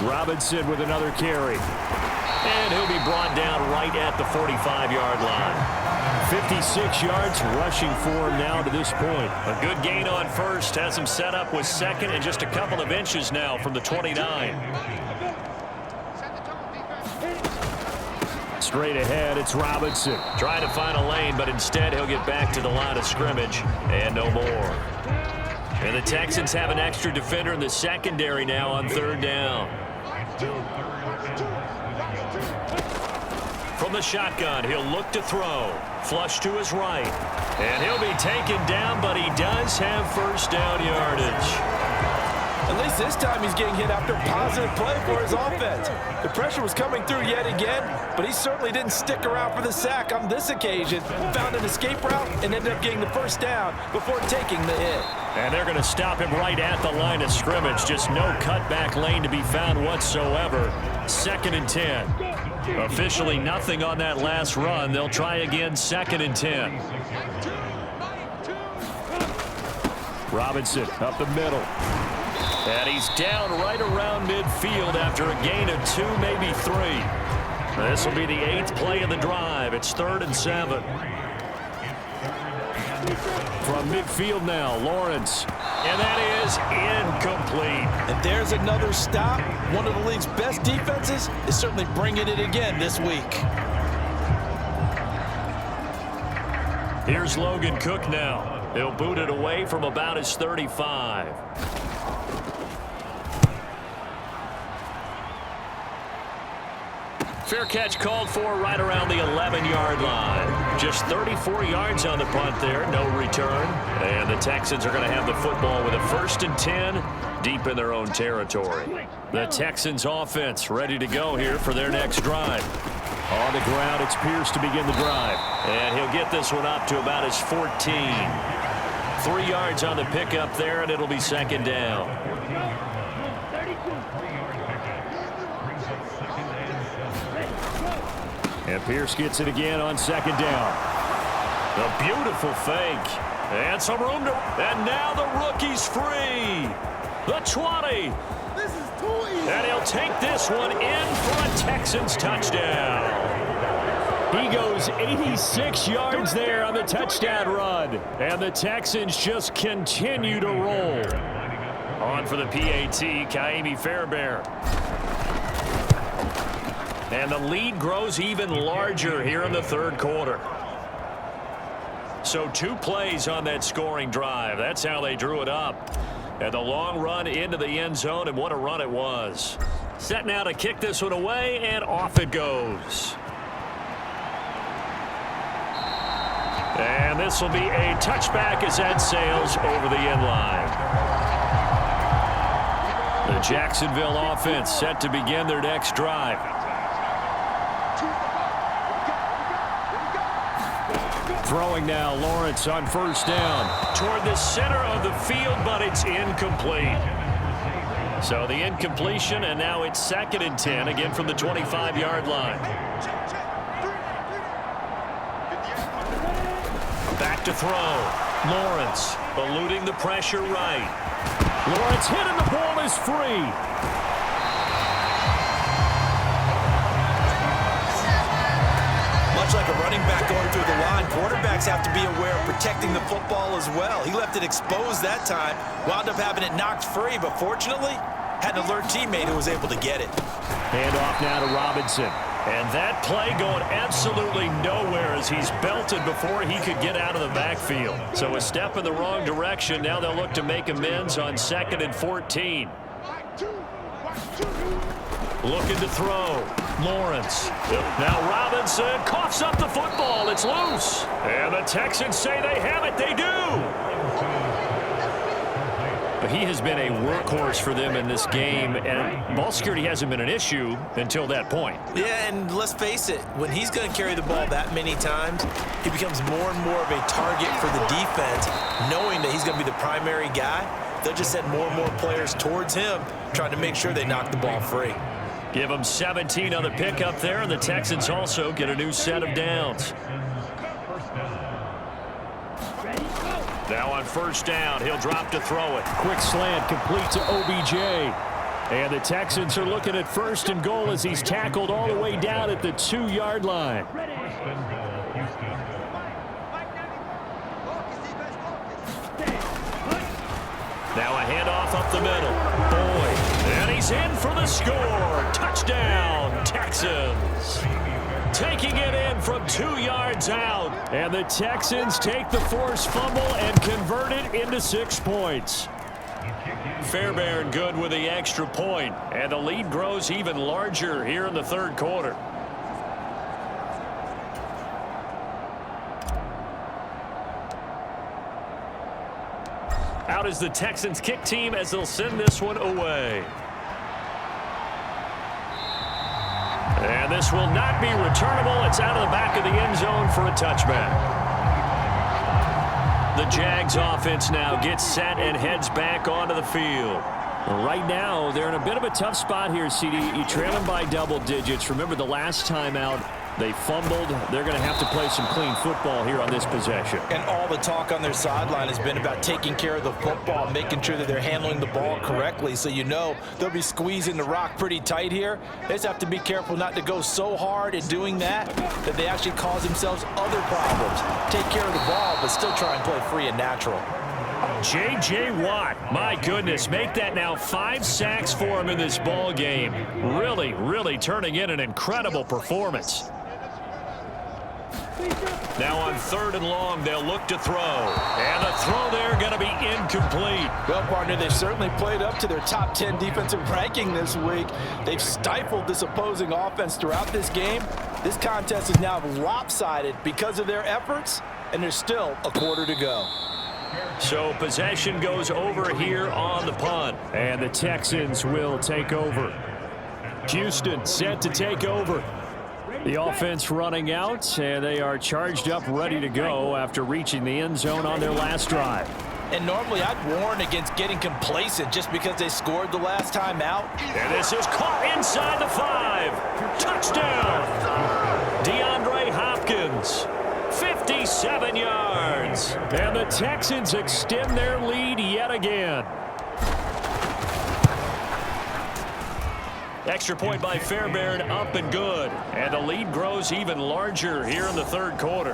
Robinson with another carry. And he'll be brought down right at the 45-yard line. 56 yards rushing for him now to this point. A good gain on 1st. Has him set up with 2nd and just a couple of inches now from the 29. Straight ahead, it's Robinson. Trying to find a lane, but instead he'll get back to the line of scrimmage. And no more. And the Texans have an extra defender in the secondary now on 3rd down. From the shotgun, he'll look to throw. Flush to his right. And he'll be taken down, but he does have 1st down yardage. At least this time he's getting hit after a positive play for his offense. The pressure was coming through yet again, but he certainly didn't stick around for the sack on this occasion. Found an escape route and ended up getting the 1st down before taking the hit. And they're going to stop him right at the line of scrimmage. Just no cutback lane to be found whatsoever. 2nd and 10. Officially nothing on that last run. They'll try again, 2nd and 10. Robinson up the middle. And he's down right around midfield after a gain of 2, maybe 3. This will be the 8th play of the drive. It's 3rd and 7. From midfield now, Lawrence. And that is incomplete. And there's another stop. One of the league's best defenses is certainly bringing it again this week. Here's Logan Cook now. He'll boot it away from about his 35. Fair catch called for right around the 11-yard line. Just 34 yards on the punt there, no return. And the Texans are going to have the football with a 1st and 10 deep in their own territory. The Texans offense ready to go here for their next drive. On the ground, it's Pierce to begin the drive. And he'll get this one up to about his 14. 3 yards on the pickup there, and it'll be 2nd down. And Pierce gets it again on 2nd down. A beautiful fake. And some room to... And now the rookie's free. The 20. This is too easy. And he'll take this one in for a Texans touchdown. He goes 86 yards there on the touchdown run. And the Texans just continue to roll. On for the PAT, Kaimi Fairbairn. And the lead grows even larger here in the 3rd quarter. So 2 plays on that scoring drive. That's how they drew it up. And the long run into the end zone, and what a run it was. Set now to kick this one away, and off it goes. And this will be a touchback as that sails over the end line. The Jacksonville offense set to begin their next drive. Throwing now, Lawrence on 1st down. Toward the center of the field, but it's incomplete. So the incompletion, and now it's 2nd and 10, again from the 25-yard line. Back to throw. Lawrence eluding the pressure right. Lawrence hit and the ball is free. Much like a running back going through the line, quarterbacks have to be aware of protecting the football as well. He left it exposed that time, wound up having it knocked free, but fortunately, had an alert teammate who was able to get it. Hand off now to Robinson. And that play going absolutely nowhere as he's belted before he could get out of the backfield. So a step in the wrong direction. Now they'll look to make amends on 2nd and 14. Looking to throw. Lawrence. Now Robinson coughs up the football. It's loose. And the Texans say they have it. They do. But he has been a workhorse for them in this game, and ball security hasn't been an issue until that point. Yeah, and let's face it, when he's going to carry the ball that many times, he becomes more and more of a target for the defense, knowing that he's going to be the primary guy. They'll just send more and more players towards him, trying to make sure they knock the ball free. Give them 17 on the pickup there, and the Texans also get a new set of downs. Now on 1st down, he'll drop to throw it. Quick slant complete to OBJ. And the Texans are looking at 1st and goal as he's tackled all the way down at the 2-yard line. Now a handoff up the middle. Boyd. And he's in for the score. Touchdown, Texans. taking it in from 2 yards out. And the Texans take the forced fumble and convert it into 6 points. Fairbairn good with the extra point, and the lead grows even larger here in the third quarter. Out is the Texans kick team as they'll send this one away. And this will not be returnable. It's out of the back of the end zone for a touchback. The Jags offense now gets set and heads back onto the field. Right now, they're in a bit of a tough spot here, CD. You trail them by double digits. Remember the last time out, they fumbled. They're going to have to play some clean football here on this possession. And all the talk on their sideline has been about taking care of the football, making sure that they're handling the ball correctly. So you know they'll be squeezing the rock pretty tight here. They just have to be careful not to go so hard in doing that they actually cause themselves other problems. Take care of the ball, but still try and play free and natural. J.J. Watt, my goodness, make that now 5 sacks for him in this ball game. Really turning in an incredible performance. Now on 3rd and long, they'll look to throw. And the throw there going to be incomplete. Well, partner, they've certainly played up to their top 10 defensive ranking this week. They've stifled this opposing offense throughout this game. This contest is now lopsided because of their efforts, and there's still a quarter to go. So possession goes over here on the punt. And the Texans will take over. Houston set to take over. The offense running out, and they are charged up, ready to go after reaching the end zone on their last drive. And normally I'd warn against getting complacent just because they scored the last time out. And this is caught inside the 5. Touchdown! DeAndre Hopkins, 57 yards. And the Texans extend their lead yet again. Extra point by Fairbairn, up and good. And the lead grows even larger here in the third quarter.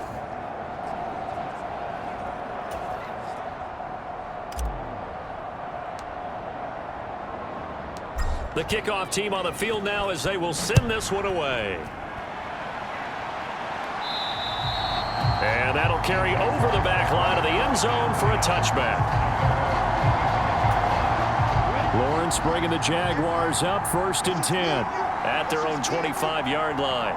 The kickoff team on the field now as they will send this one away. And that'll carry over the back line of the end zone for a touchback. Lawrence bringing the Jaguars up 1st and 10. At their own 25-yard line.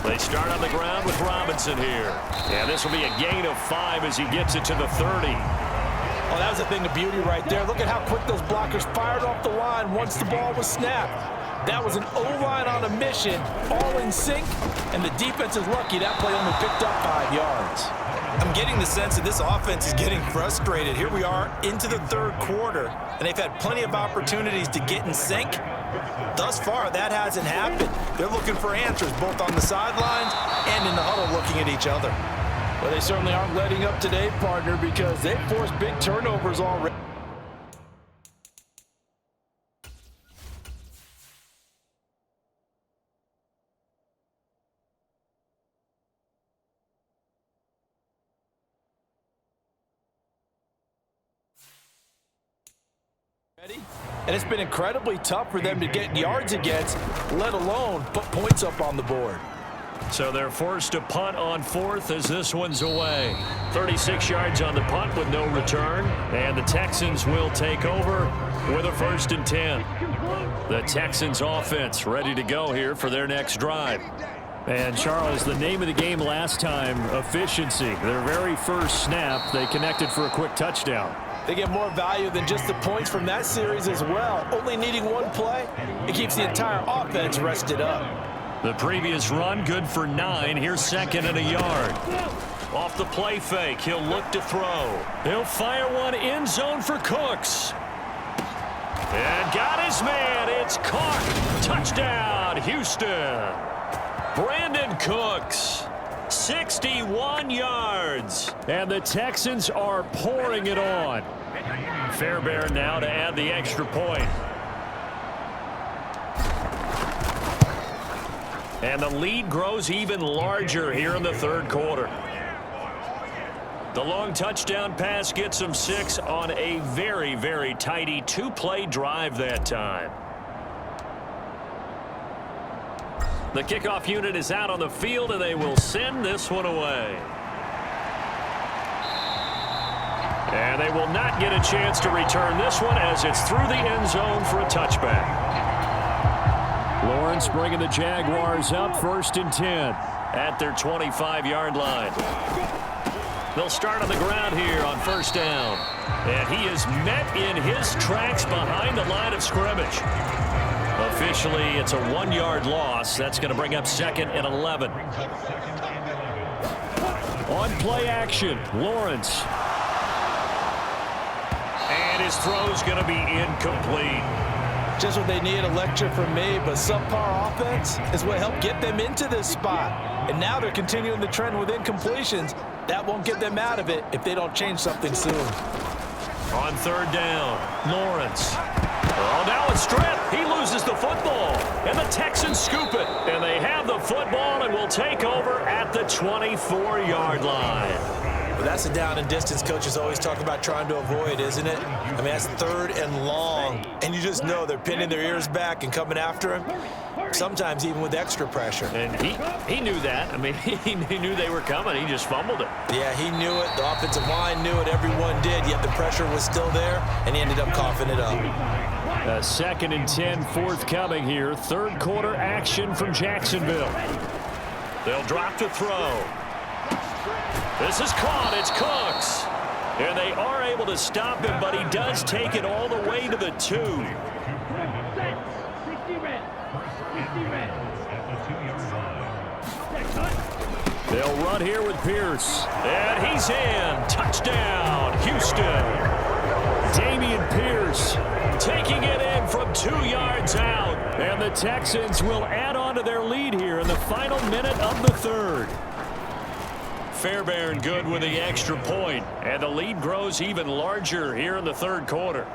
They start on the ground with Robinson here. And this will be a gain of 5 as he gets it to the 30. Oh, that was a thing of beauty right there. Look at how quick those blockers fired off the line once the ball was snapped. That was an O-line on a mission, all in sync, and the defense is lucky that play only picked up 5 yards. I'm getting the sense that this offense is getting frustrated. Here we are into the third quarter, and they've had plenty of opportunities to get in sync. Thus far, that hasn't happened. They're looking for answers both on the sidelines and in the huddle looking at each other. Well, they certainly aren't letting up today, partner, because they've forced big turnovers already. And it's been incredibly tough for them to get yards against, let alone put points up on the board. So they're forced to punt on 4th as this one's away. 36 yards on the punt with no return. And the Texans will take over with a 1st and 10. The Texans offense ready to go here for their next drive. And, Charles, the name of the game last time, efficiency. Their very first snap, they connected for a quick touchdown. They get more value than just the points from that series as well. Only needing one play, it keeps the entire offense rested up. The previous run, good for 9. Here's 2nd and a yard. Off the play fake, he'll look to throw. He'll fire one end zone for Cooks. And got his man. It's caught. Touchdown, Houston. Brandon Cooks. 61 yards. And the Texans are pouring it on. Fairbairn now to add the extra point. And the lead grows even larger here in the third quarter. The long touchdown pass gets them 6 on a very tidy 2-play drive that time. The kickoff unit is out on the field, and they will send this one away. And they will not get a chance to return this one as it's through the end zone for a touchback. Lawrence bringing the Jaguars up 1st and 10 at their 25-yard line. They'll start on the ground here on 1st down. And he is met in his tracks behind the line of scrimmage. Officially, it's a 1-yard loss. That's going to bring up 2nd and 11. On play action, Lawrence. And his throw's going to be incomplete. Just what they need, a lecture from me, but subpar offense is what helped get them into this spot. And now they're continuing the trend with incompletions. That won't get them out of it if they don't change something soon. On 3rd down, Lawrence. Oh, now it's stripped. He loses the football. And the Texans scoop it. And they have the football and will take over at the 24-yard line. Well, that's a down and distance coaches always talk about trying to avoid, isn't it? I mean, that's 3rd and long. And you just know they're pinning their ears back and coming after him. Sometimes even with extra pressure. And he knew that. I mean, he knew they were coming. He just fumbled it. Yeah, he knew it. The offensive line knew it. Everyone did. Yet the pressure was still there, and he ended up coughing it up. 2nd and 10 forthcoming here. 3rd quarter action from Jacksonville. They'll drop to throw. This is caught. It's Cooks. And they are able to stop him, but he does take it all the way to the 2. They'll run here with Pierce. And he's in. Touchdown, Houston. Dameon Pierce taking it in from 2 yards out. And the Texans will add on to their lead here in the final minute of the 3rd. Fairbairn good with the extra point. And the lead grows even larger here in the 3rd quarter.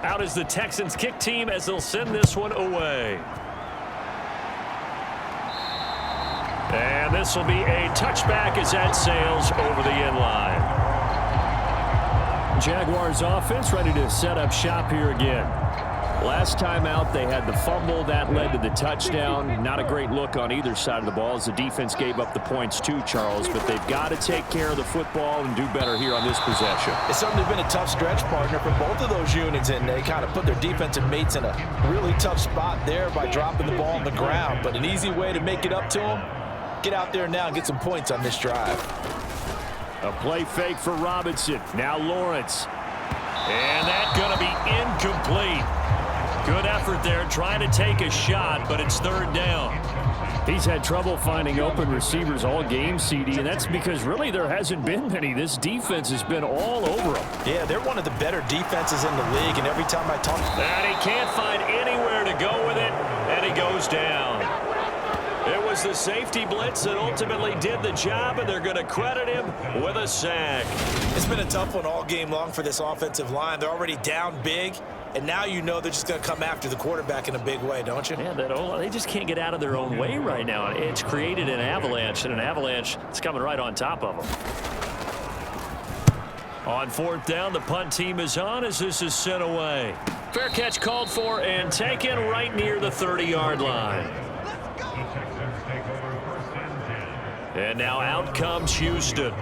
Out is the Texans kick team as they'll send this one away. And this will be a touchback as that sails over the end line. Jaguars offense ready to set up shop here again. Last time out, they had the fumble. That led to the touchdown. Not a great look on either side of the ball as the defense gave up the points too, Charles. But they've got to take care of the football and do better here on this possession. It's certainly been a tough stretch, partner, for both of those units, and they kind of put their defensive mates in a really tough spot there by dropping the ball on the ground. But an easy way to make it up to them, get out there now and get some points on this drive. A play fake for Robinson. Now Lawrence. And that's going to be incomplete. Good effort there trying to take a shot, but it's 3rd down. He's had trouble finding open receivers all game, CD, and that's because really there hasn't been many. This defense has been all over him. Yeah, they're one of the better defenses in the league, and every time I talk... And he can't find anywhere to go with it, and he goes down. It was the safety blitz that ultimately did the job, and they're going to credit him with a sack. It's been a tough one all game long for this offensive line. They're already down big, and now you know they're just going to come after the quarterback in a big way, don't you? Yeah, they just can't get out of their own way right now. It's created an avalanche, and an avalanche is coming right on top of them. On 4th down, the punt team is on as this is sent away. Fair catch called for and taken right near the 30-yard line. And now out comes Houston.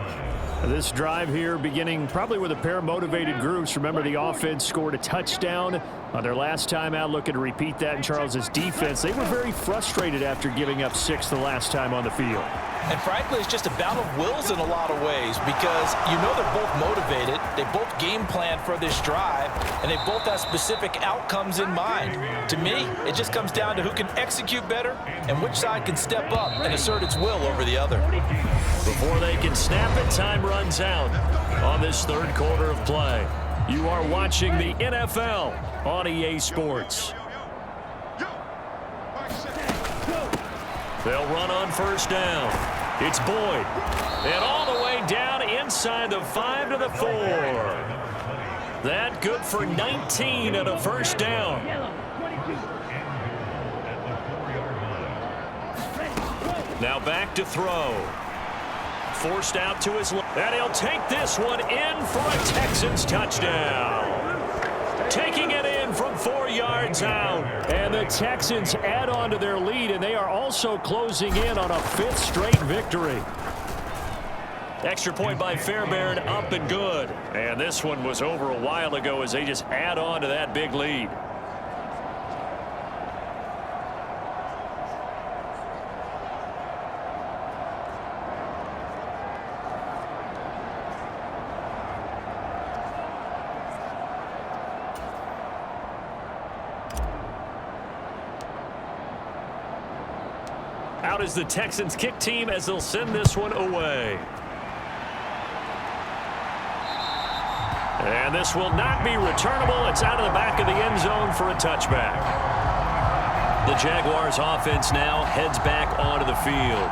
This drive here beginning probably with a pair of motivated groups. Remember, the offense scored a touchdown on their last time out. Looking to repeat that in Charles's defense. They were very frustrated after giving up 6 the last time on the field. And frankly, it's just a battle of wills in a lot of ways because you know they're both motivated. They both game plan for this drive, and they both have specific outcomes in mind. To me, it just comes down to who can execute better and which side can step up and assert its will over the other. Before they can snap it, time runs out on this 3rd quarter of play. You are watching the NFL on EA Sports. They'll run on 1st down. It's Boyd. And all the way down inside the 5 to the 4. That good for 19 and a 1st down. Now back to throw. Forced out to his left. And he'll take this one in for a Texans touchdown. Taking it in from 4 yards out. And the Texans add on to their lead, and they are also closing in on a 5th straight victory. Extra point by Fairbairn, up and good. And this one was over a while ago as they just add on to that big lead. Out is the Texans kick team as they'll send this one away. And this will not be returnable. It's out of the back of the end zone for a touchback. The Jaguars offense now heads back onto the field.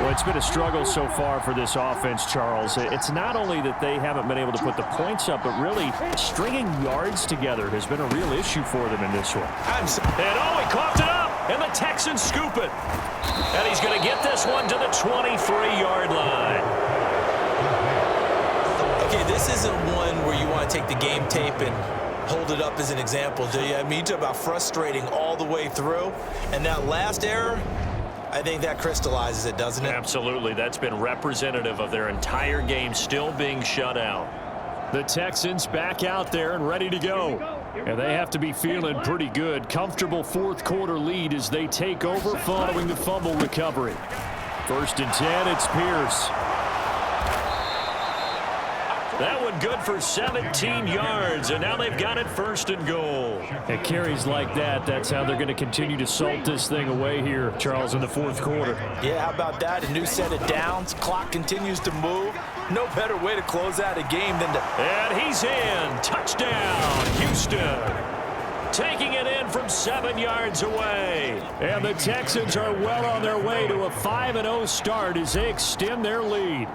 Well, it's been a struggle so far for this offense, Charles. It's not only that they haven't been able to put the points up, but really stringing yards together has been a real issue for them in this one. And he coughed it up, and the Texans scoop it. And he's going to get this one to the 23-yard line. Okay, this isn't one where you want to take the game tape and hold it up as an example, do you? I mean, you talk about frustrating all the way through. And that last error, I think that crystallizes it, doesn't it? Absolutely. That's been representative of their entire game still being shut out. The Texans back out there and ready to go. And they have to be feeling pretty good. Comfortable 4th quarter lead as they take over following the fumble recovery. 1st and 10, it's Pierce. That one good for 17 yards, and now they've got it 1st and goal. It carries like that. That's how they're going to continue to salt this thing away here, Charles, in the 4th quarter. Yeah, how about that? A new set of downs. Clock continues to move. No better way to close out a game than to... And he's in. Touchdown, Houston. Taking it in from 7 yards away. And the Texans are well on their way to a 5-0 start as they extend their lead.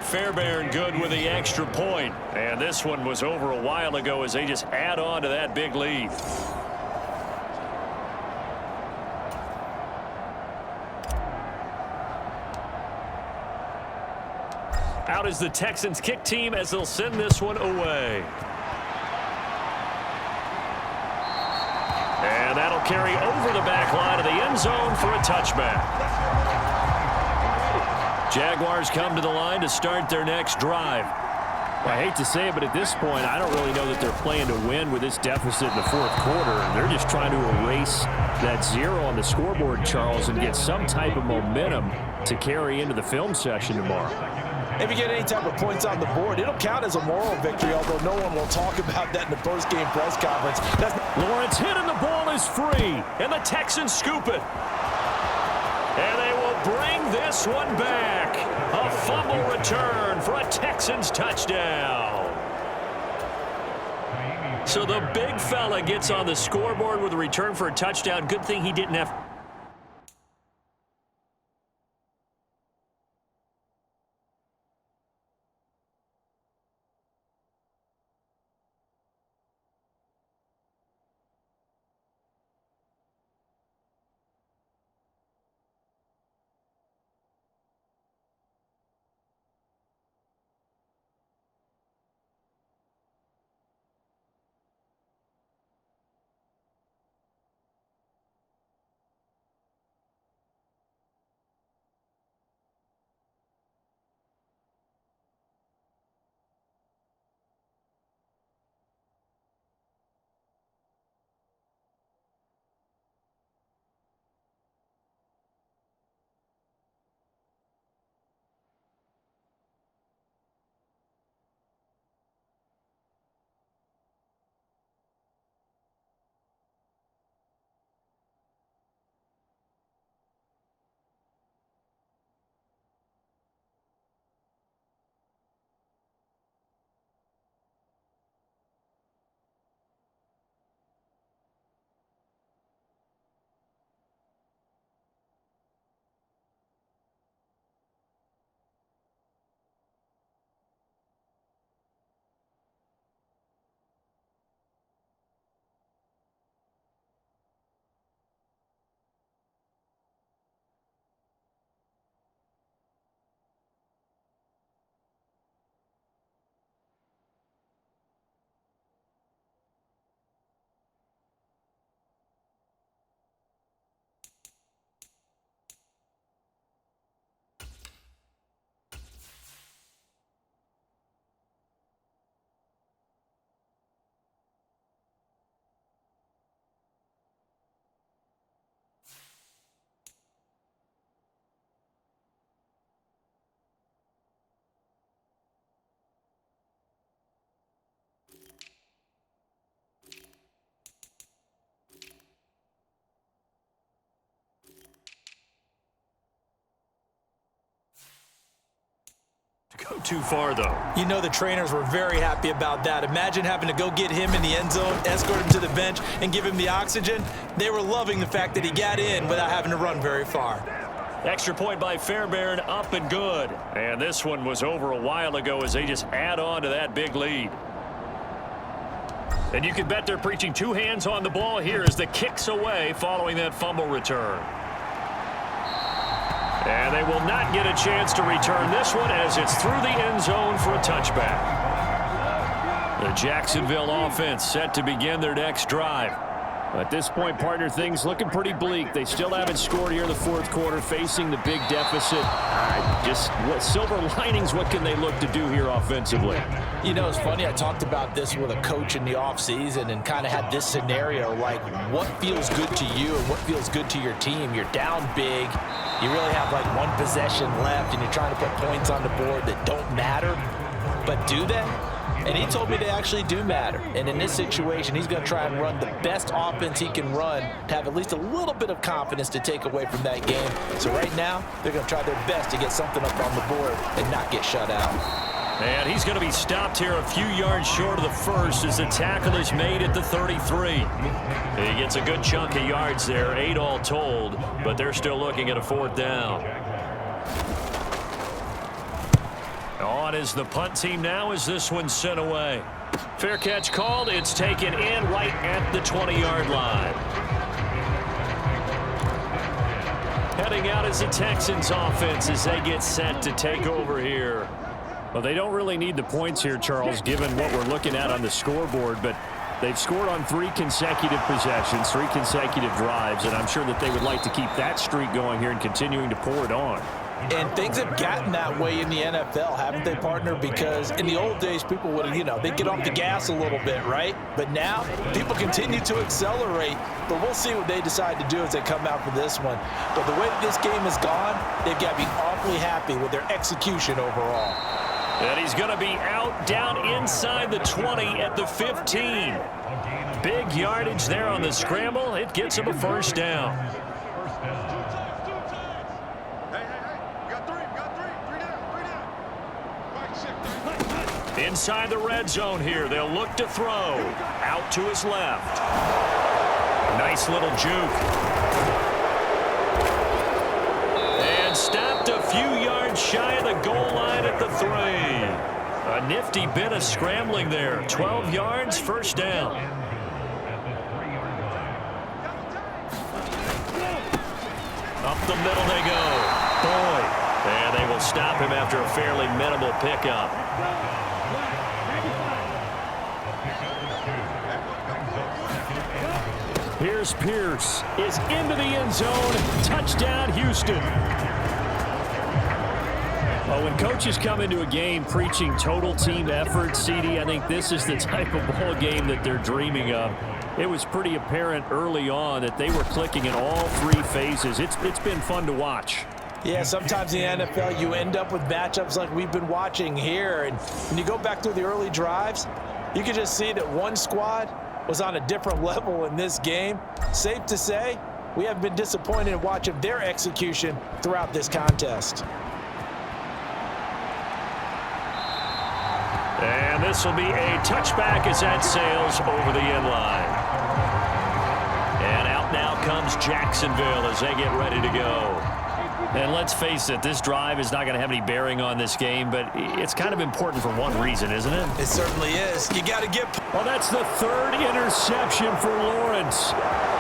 Fairbairn good with the extra point. And this one was over a while ago as they just add on to that big lead. Out is the Texans kick team as they'll send this one away. And that'll carry over the back line of the end zone for a touchback. Jaguars come to the line to start their next drive. Well, I hate to say it, but at this point, I don't really know that they're playing to win with this deficit in the 4th quarter. They're just trying to erase that 0 on the scoreboard, Charles, and get some type of momentum to carry into the film session tomorrow. If you get any type of points on the board, it'll count as a moral victory, although no one will talk about that in the post-game press conference. Lawrence hit and the ball is free. And the Texans scoop it. And they will bring this one back. A fumble return for a Texans touchdown. So the big fella gets on the scoreboard with a return for a touchdown. Good thing he didn't have... too far, though. You know the trainers were very happy about that. Imagine having to go get him in the end zone, escort him to the bench, and give him the oxygen. They were loving the fact that he got in without having to run very far. Extra point by Fairbairn, up and good. And this one was over a while ago as they just add on to that big lead. And you can bet they're preaching two hands on the ball here as the kick's away following that fumble return. And they will not get a chance to return this one as it's through the end zone for a touchback. The Jacksonville offense set to begin their next drive. At this point, partner, things looking pretty bleak. They still haven't scored here in the fourth quarter, facing the big deficit. Just what silver linings, what can they look to do here offensively? You know, it's funny. I talked about this with a coach in the offseason and kind of had this scenario, like what feels good to you and what feels good to your team. You're down big. You really have like one possession left, and you're trying to put points on the board that don't matter. But do they? And he told me they actually do matter. And in this situation, he's going to try and run the best offense he can run to have at least a little bit of confidence to take away from that game. So right now, they're going to try their best to get something up on the board and not get shut out. And he's going to be stopped here a few yards short of the first as the tackle is made at the 33. He gets a good chunk of yards there, 8 all told, but they're still looking at a fourth down. On is the punt team now as this one's sent away. Fair catch called. It's taken in right at the 20-yard line. Heading out is the Texans offense as they get set to take over here. Well, they don't really need the points here, Charles, given what we're looking at on the scoreboard, but they've scored on 3 consecutive possessions, 3 consecutive drives, and I'm sure that they would like to keep that streak going here and continuing to pour it on. And things have gotten that way in the NFL, haven't they, partner? Because in the old days, people would, they'd get off the gas a little bit, right? But now, people continue to accelerate. But we'll see what they decide to do as they come out for this one. But the way that this game has gone, they've got to be awfully happy with their execution overall. And he's going to be out down inside the 20 at the 15. Big yardage there on the scramble. It gets him a first down. Inside the red zone here. They'll look to throw. Out to his left. Nice little juke. And stopped a few yards shy of the goal line at the 3. A nifty bit of scrambling there. 12 yards, first down. Up the middle they go. Boyd. And they will stop him after a fairly minimal pickup. Here's Pierce. Is into the end zone. Touchdown, Houston. Well, when coaches come into a game preaching total team effort, CD, I think this is the type of ball game that they're dreaming of. It was pretty apparent early on that they were clicking in all 3 phases. It's been fun to watch. Yeah, sometimes in the NFL, you end up with matchups like we've been watching here. And when you go back through the early drives, you can just see that one squad was on a different level in this game. Safe to say, we haven't been disappointed in watching their execution throughout this contest. And this will be a touchback as that sails over the end line. And out now comes Jacksonville as they get ready to go. And let's face it, this drive is not going to have any bearing on this game, but it's kind of important for one reason, isn't it? It certainly is. You got to get... Well, that's the 3rd interception for Lawrence.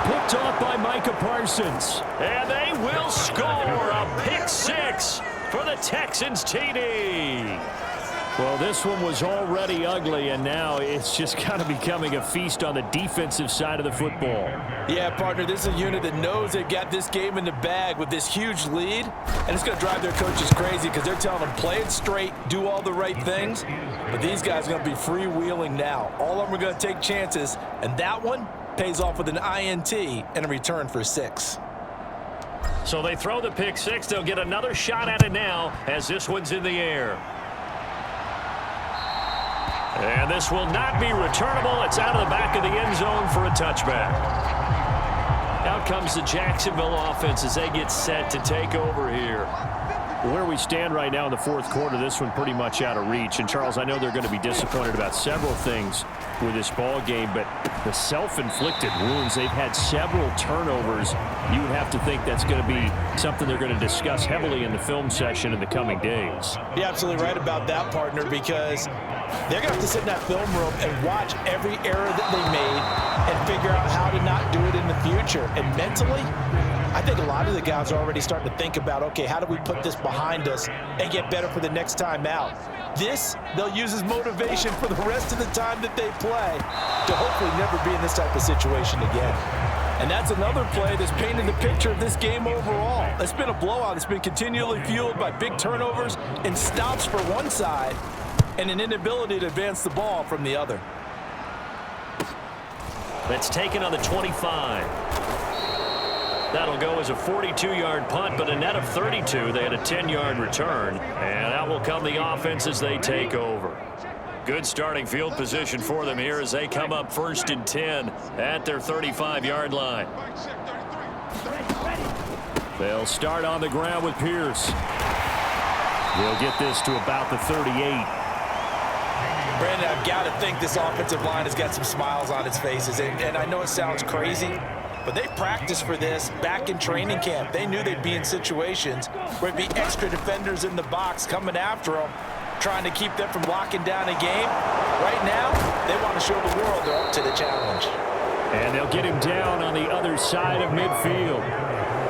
Picked off by Micah Parsons. And they will score a pick 6 for the Texans TD. Well, this one was already ugly, and now it's just kind of becoming a feast on the defensive side of the football. Yeah, partner, this is a unit that knows they've got this game in the bag with this huge lead, and it's going to drive their coaches crazy because they're telling them, play it straight, do all the right things, but these guys are going to be freewheeling now. All of them are going to take chances, and that one pays off with an INT and a return for 6. So they throw the pick 6. They'll get another shot at it now as this one's in the air. And this will not be returnable. It's out of the back of the end zone for a touchback. Out comes the Jacksonville offense as they get set to take over here. Where we stand right now in the fourth quarter, this one pretty much out of reach. And, Charles, I know they're going to be disappointed about several things with this ball game, but the self-inflicted wounds, they've had several turnovers. You would have to think that's going to be something they're going to discuss heavily in the film session in the coming days. You're absolutely right about that, partner, because they're going to have to sit in that film room and watch every error that they made and figure out how to not do it in the future. And mentally, I think a lot of the guys are already starting to think about, okay, how do we put this behind us and get better for the next time out? This, they'll use as motivation for the rest of the time that they play to hopefully never be in this type of situation again. And that's another play that's painted the picture of this game overall. It's been a blowout. It's been continually fueled by big turnovers and stops for one side and an inability to advance the ball from the other. That's taken on the 25. That'll go as a 42-yard punt, but a net of 32. They had a 10-yard return, and that will come the offense as they take over. Good starting field position for them here as they come up 1st and 10 at their 35-yard line. They'll start on the ground with Pierce. They'll get this to about the 38. Brandon, I've got to think this offensive line has got some smiles on its faces. And I know it sounds crazy, but they practiced for this back in training camp. They knew they'd be in situations where it'd be extra defenders in the box coming after them, trying to keep them from locking down a game. Right now, they want to show the world they're up to the challenge. And they'll get him down on the other side of midfield.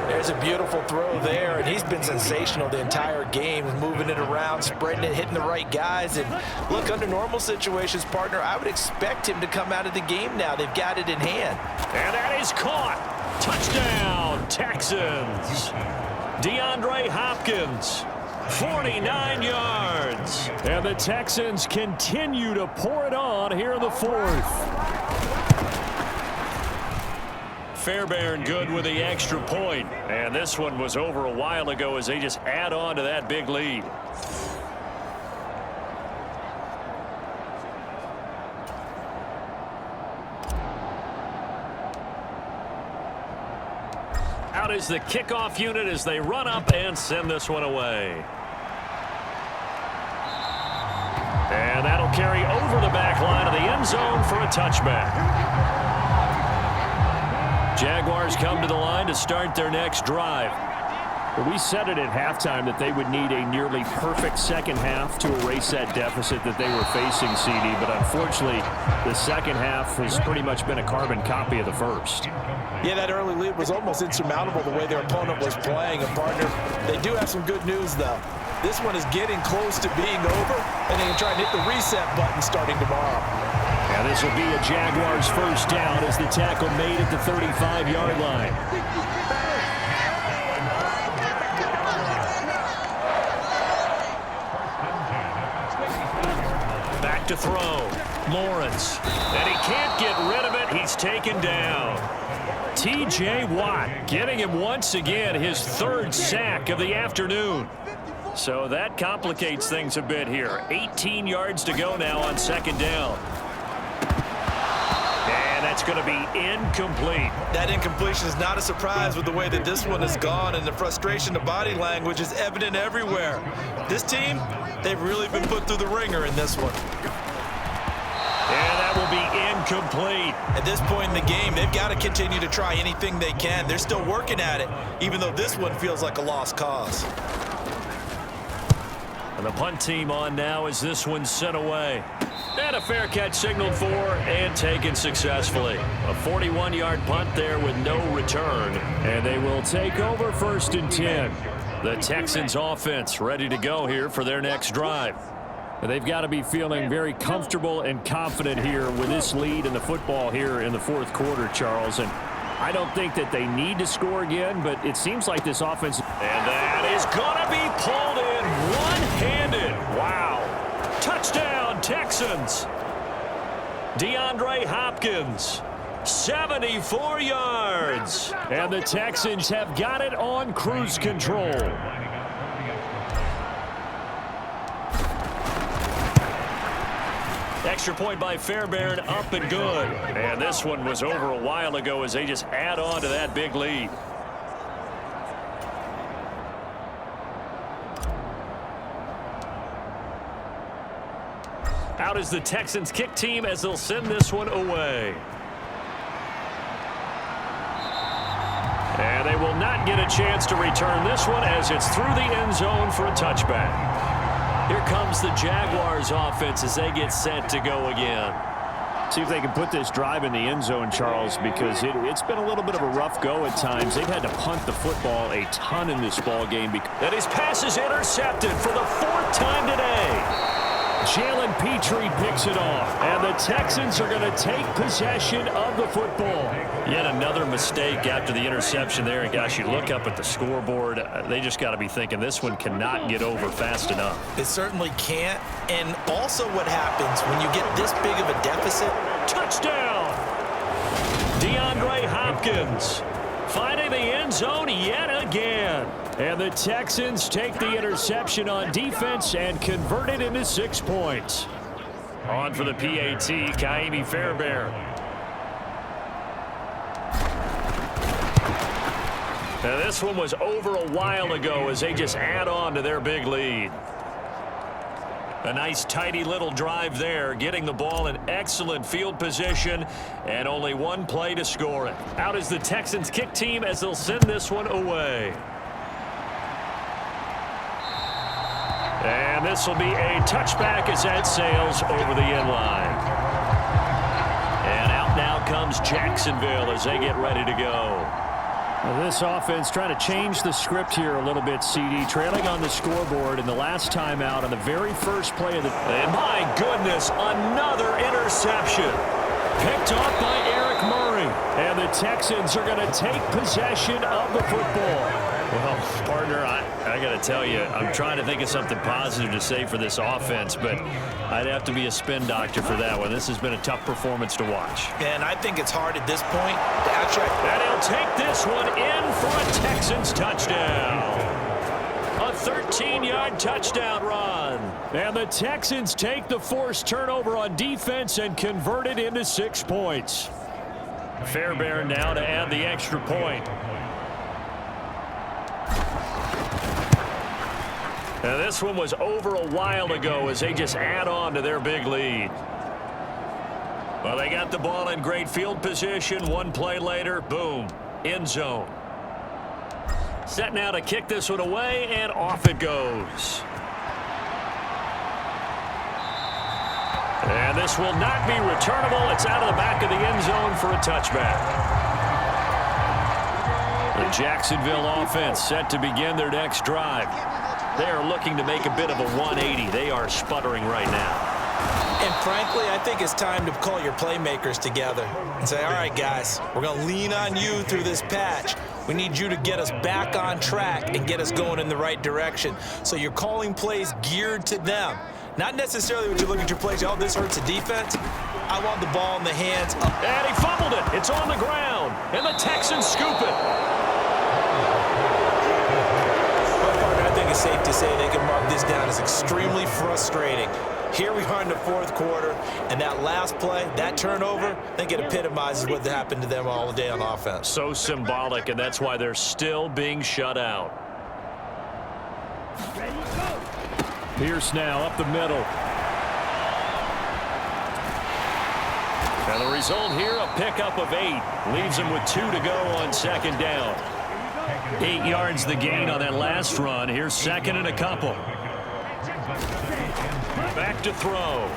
There's a beautiful throw there, and he's been sensational the entire game, moving it around, spreading it, hitting the right guys. And look, under normal situations, partner, I would expect him to come out of the game now. They've got it in hand. And that is caught. Touchdown, Texans. DeAndre Hopkins, 49 yards. And the Texans continue to pour it on here in the fourth. Fairbairn good with the extra point. And this one was over a while ago as they just add on to that big lead. Out is the kickoff unit as they run up and send this one away. And that'll carry over the back line of the end zone for a touchback. Jaguars come to the line to start their next drive. We said it at halftime that they would need a nearly perfect second half to erase that deficit that they were facing, CD, but unfortunately the second half has pretty much been a carbon copy of the first. Yeah, that early lead was almost insurmountable the way their opponent was playing. And partner, they do have some good news though. This one is getting close to being over, and they can try and hit the reset button starting tomorrow. And this will be a Jaguars first down as the tackle made at the 35-yard line. Back to throw. Lawrence. And he can't get rid of it. He's taken down. T.J. Watt getting him once again his third sack of the afternoon. So that complicates things a bit here. 18 yards to go now on second down. And that's going to be incomplete. That incompletion is not a surprise with the way that this one has gone, and the frustration, the body language is evident everywhere. This team, they've really been put through the ringer in this one. And that will be incomplete. At this point in the game, they've got to continue to try anything they can. They're still working at it, even though this one feels like a lost cause. And the punt team on now as this one's sent away. And a fair catch signaled for and taken successfully. A 41-yard punt there with no return. And they will take over 1st and 10. The Texans offense ready to go here for their next drive. And they've got to be feeling very comfortable and confident here with this lead in the football here in the fourth quarter, Charles. And I don't think that they need to score again, but it seems like this offense. And that is going to be pulled in one-handed. Wow. Touchdown, Texans. DeAndre Hopkins, 74 yards. And the Texans have got it on cruise control. Extra point by Fairbairn, up and good. And this one was over a while ago as they just add on to that big lead. Out is the Texans kick team as they'll send this one away. And they will not get a chance to return this one as it's through the end zone for a touchback. Here comes the Jaguars offense as they get set to go again. See if they can put this drive in the end zone, Charles, because it's been a little bit of a rough go at times. They've had to punt the football a ton in this ball game. And his pass is intercepted for the 4th time today. Jalen Petrie picks it off, and the Texans are going to take possession of the football. Yet another mistake after the interception there. And, gosh, you look up at the scoreboard, they just got to be thinking this one cannot get over fast enough. It certainly can't. And also what happens when you get this big of a deficit? Touchdown! DeAndre Hopkins finding the end zone yet again. And the Texans take the interception on defense and convert it into 6 points. On for the PAT, Kaimi Fairbairn. Now this one was over a while ago as they just add on to their big lead. A nice tidy little drive there, getting the ball in excellent field position, and only one play to score it. Out is the Texans kick team as they'll send this one away. And this will be a touchback as that sails over the end line. And out now comes Jacksonville as they get ready to go. Well, this offense trying to change the script here a little bit, CD. Trailing on the scoreboard in the last time out on the very first play of the... And my goodness, another interception. Picked off by Eric Murray. And the Texans are going to take possession of the football. Well, partner, I got to tell you, I'm trying to think of something positive to say for this offense, but I'd have to be a spin doctor for that one. This has been a tough performance to watch. And I think it's hard at this point to actually... And he'll take this one in for a Texans touchdown. A 13-yard touchdown run. And the Texans take the forced turnover on defense and convert it into 6 points. Fairbairn now to add the extra point. Now this one was over a while ago as they just add on to their big lead. Well, they got the ball in great field position. One play later, boom, end zone. Set now to kick this one away, and off it goes. And this will not be returnable. It's out of the back of the end zone for a touchback. The Jacksonville offense set to begin their next drive. They are looking to make a bit of a 180. They are sputtering right now. And frankly, I think it's time to call your playmakers together and say, all right, guys, we're going to lean on you through this patch. We need you to get us back on track and get us going in the right direction. So you're calling plays geared to them. Not necessarily when you look at your plays, oh, this hurts the defense. I want the ball in the hands of... And he fumbled it. It's on the ground. And the Texans scoop it. I think it's safe to say they can mark this down as extremely frustrating. Here we are in the 4th quarter, and that last play, that turnover, I think it epitomizes what happened to them all day on offense. So symbolic, and that's why they're still being shut out. Pierce now up the middle. And the result here, a pickup of 8. Leaves them with 2 to go on 2nd down. 8 yards the gain on that last run. Here's 2nd and a couple. Back to throw.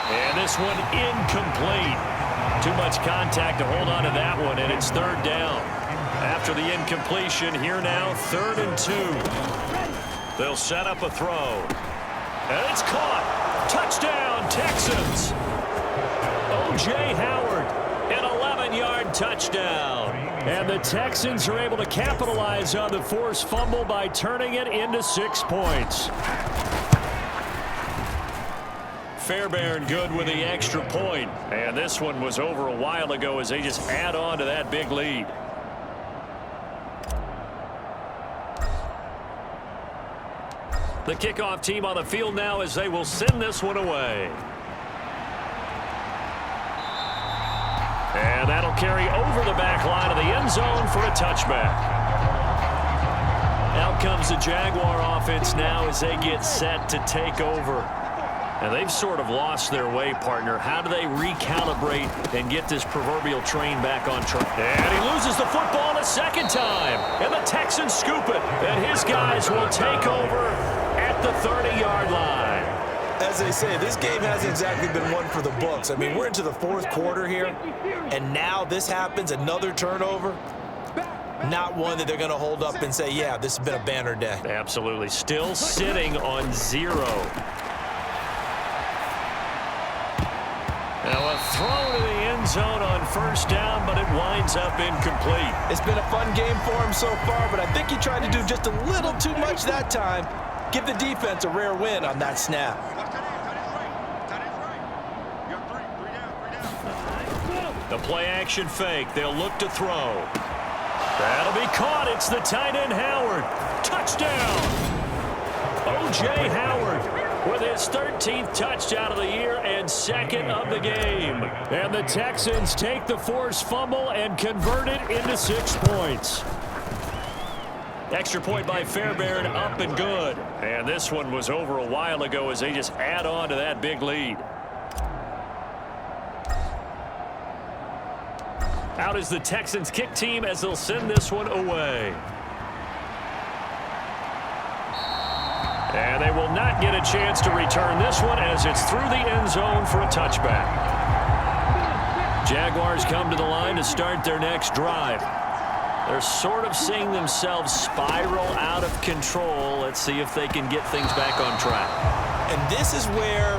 And this one incomplete. Too much contact to hold on to that one, and it's 3rd down. After the incompletion, here now, 3rd and 2. They'll set up a throw. And it's caught. Touchdown, Texans. O.J. Howard, an 11-yard touchdown. And the Texans are able to capitalize on the forced fumble by turning it into 6 points. Fairbairn good with the extra point. And this one was over a while ago as they just add on to that big lead. The kickoff team on the field now as they will send this one away. And that'll carry over the back line of the end zone for a touchback. Out comes the Jaguar offense now as they get set to take over. And they've sort of lost their way, partner. How do they recalibrate and get this proverbial train back on track? And he loses the football a second time. And the Texans scoop it. And his guys will take over at the 30-yard line. As they say, this game hasn't exactly been one for the books. I mean, we're into the fourth quarter here, and now this happens, another turnover. Not one that they're going to hold up and say, yeah, this has been a banner day. Absolutely. Still sitting on 0. Now a throw to the end zone on first down, but it winds up incomplete. It's been a fun game for him so far, but I think he tried to do just a little too much that time. Give the defense a rare win on that snap. The play action fake. They'll look to throw. That'll be caught. It's the tight end Howard. Touchdown. O.J. Howard with his 13th touchdown of the year and second of the game. And the Texans take the forced fumble and convert it into 6 points. Extra point by Fairbairn, up and good. And this one was over a while ago as they just add on to that big lead. Out is the Texans kick team as they'll send this one away. And they will not get a chance to return this one as it's through the end zone for a touchback. Jaguars come to the line to start their next drive. They're sort of seeing themselves spiral out of control. Let's see if they can get things back on track. And this is where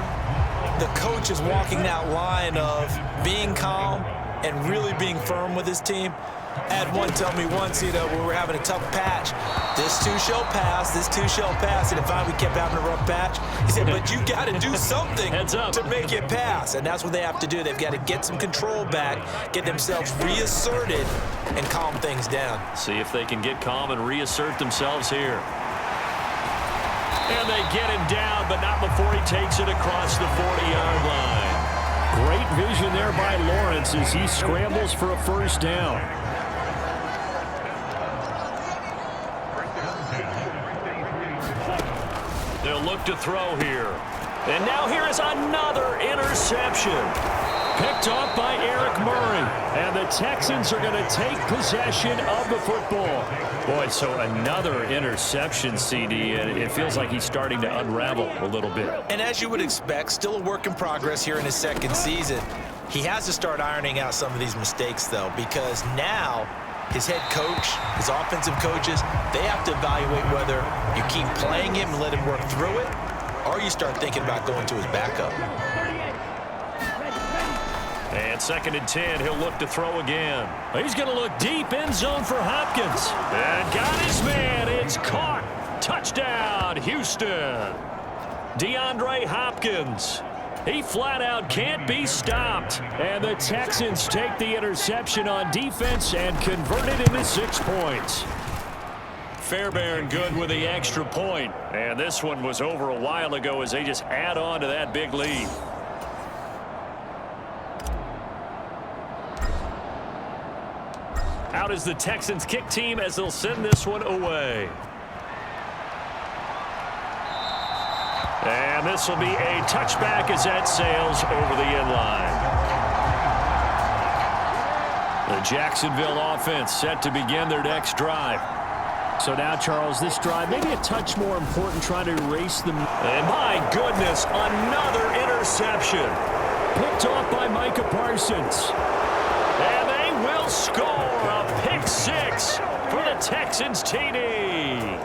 the coach is walking that line of being calm and really being firm with his team. I had one tell me once, we were having a tough patch. This too shall pass, this too shall pass. And if we kept having a rough patch, he said, but you got to do something to make it pass. And that's what they have to do. They've got to get some control back, get themselves reasserted, and calm things down. See if they can get calm and reassert themselves here. And they get him down, but not before he takes it across the 40-yard line. Great vision there by Lawrence as he scrambles for a first down. They'll look to throw here. And now here is another interception. Picked off by Eric Murray. And the Texans are going to take possession of the football. Boy, so another interception, CD, and it feels like he's starting to unravel a little bit. And as you would expect, still a work in progress here in his second season. He has to start ironing out some of these mistakes, though, because now his head coach, his offensive coaches, they have to evaluate whether you keep playing him and let him work through it, or you start thinking about going to his backup. And 2nd and 10, he'll look to throw again. He's going to look deep end zone for Hopkins. And got his man. It's caught. Touchdown, Houston. DeAndre Hopkins. He flat out can't be stopped. And the Texans take the interception on defense and convert it into 6 points. Fairbairn good with the extra point. And this one was over a while ago as they just add on to that big lead. Out is the Texans kick team as they'll send this one away. And this will be a touchback as that sails over the end line. The Jacksonville offense set to begin their next drive. So now, Charles, this drive maybe a touch more important, trying to erase them. And my goodness, another interception. Picked off by Micah Parsons. And they will score a pick 6 for the Texans TD.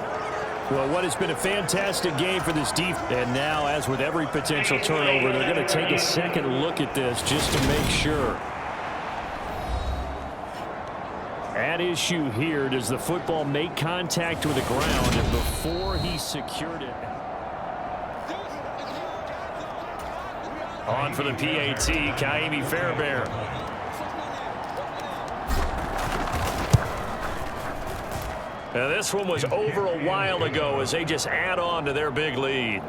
Well, what has been a fantastic game for this defense. And now, as with every potential turnover, they're going to take a second look at this just to make sure. At issue here, does the football make contact with the ground before he secured it? On for the PAT, Kaimi Fairbairn. Now this one was over a while ago as they just add on to their big lead.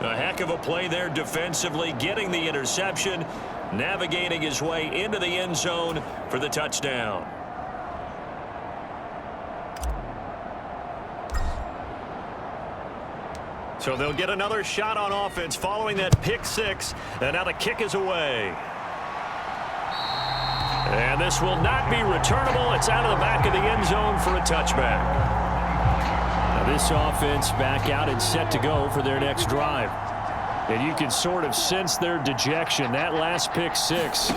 A heck of a play there defensively, getting the interception, navigating his way into the end zone for the touchdown. So they'll get another shot on offense following that pick six. And now the kick is away. And this will not be returnable. It's out of the back of the end zone for a touchback. Now this offense back out and set to go for their next drive. And you can sort of sense their dejection. That last pick six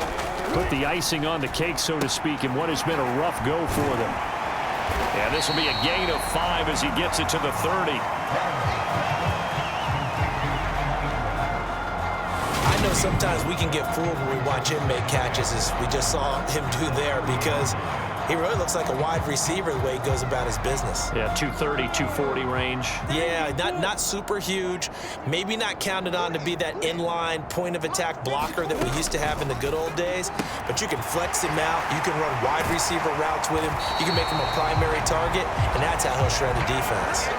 put the icing on the cake, so to speak, in what has been a rough go for them. And this will be a gain of 5 as he gets it to the 30. I know sometimes we can get fooled when we watch him make catches, as we just saw him do there, because he really looks like a wide receiver the way he goes about his business. Yeah, 230, 240 range. Yeah, not super huge. Maybe not counted on to be that inline point-of-attack blocker that we used to have in the good old days, but you can flex him out. You can run wide receiver routes with him. You can make him a primary target, and that's how he'll shred a defense.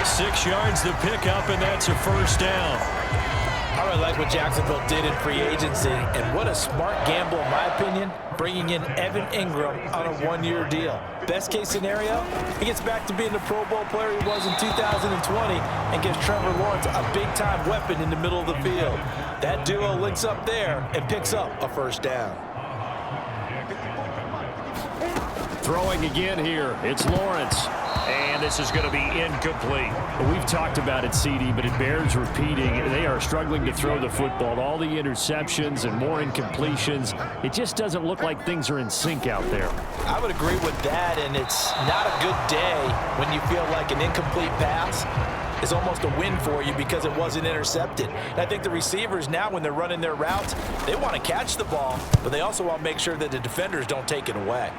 6 yards to pick up, and that's a first down. I really like what Jacksonville did in free agency, and what a smart gamble, in my opinion, bringing in Evan Ingram on a 1-year deal. Best case scenario, he gets back to being the Pro Bowl player he was in 2020 and gives Trevor Lawrence a big-time weapon in the middle of the field. That duo links up there and picks up a first down. Throwing again here, it's Lawrence. And this is going to be incomplete. We've talked about it, CD, but it bears repeating. They are struggling to throw the football. All the interceptions and more incompletions. It just doesn't look like things are in sync out there. I would agree with that, and it's not a good day when you feel like an incomplete pass is almost a win for you because it wasn't intercepted. And I think the receivers now, when they're running their routes, they want to catch the ball, but they also want to make sure that the defenders don't take it away.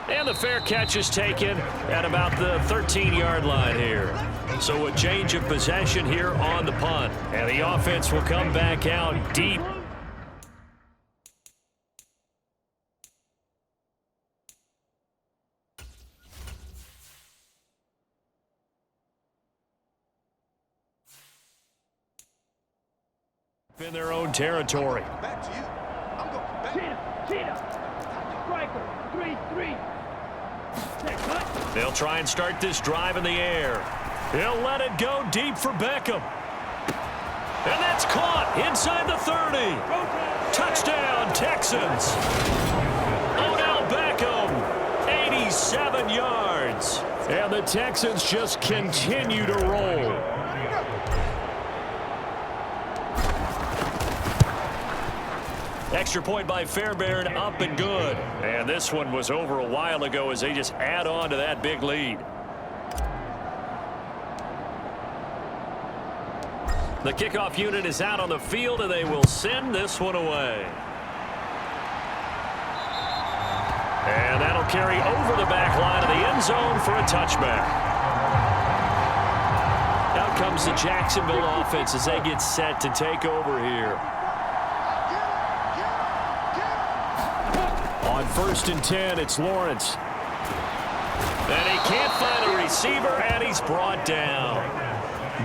And the fair catch is taken at about the 13-yard line here. So a change of possession here on the punt. And the offense will come back out deep. In their own territory. Back to you. I'm going back. Cheetah. Striker. 3-3. They'll try and start this drive in the air. He'll let it go deep for Beckham. And that's caught inside the 30. Touchdown, Texans. Odell Beckham, 87 yards. And the Texans just continue to roll. Extra point by Fairbairn, up and good. And this one was over a while ago as they just add on to that big lead. The kickoff unit is out on the field, and they will send this one away. And that'll carry over the back line of the end zone for a touchback. Out comes the Jacksonville offense as they get set to take over here. On 1st and 10, it's Lawrence. And he can't find a receiver, and he's brought down.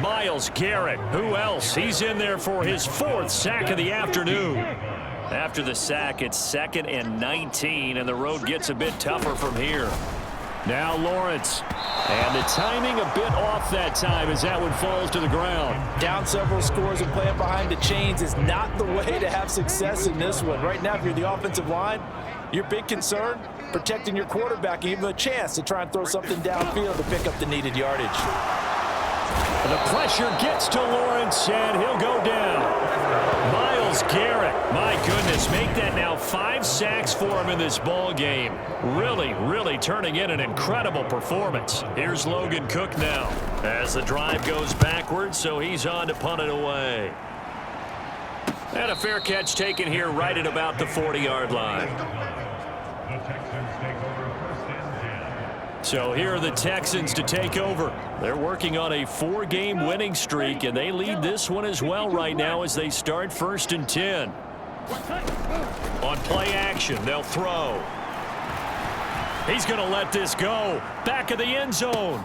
Myles Garrett, who else? He's in there for his 4th sack of the afternoon. After the sack, it's 2nd and 19, and the road gets a bit tougher from here. Now Lawrence. And the timing a bit off that time as that one falls to the ground. Down several scores and playing behind the chains is not the way to have success in this one. Right now, if you're the offensive line, your big concern, protecting your quarterback, give him a chance to try and throw something downfield to pick up the needed yardage. And the pressure gets to Lawrence, and he'll go down. Myles Garrett, my goodness, make that now 5 sacks for him in this ball game. Really turning in an incredible performance. Here's Logan Cook now as the drive goes backwards, so he's on to punt it away. And a fair catch taken here right at about the 40-yard line. So here are the Texans to take over. They're working on a 4-game winning streak, and they lead this one as well right now as they start 1st and 10. On play action, they'll throw. He's going to let this go. Back of the end zone.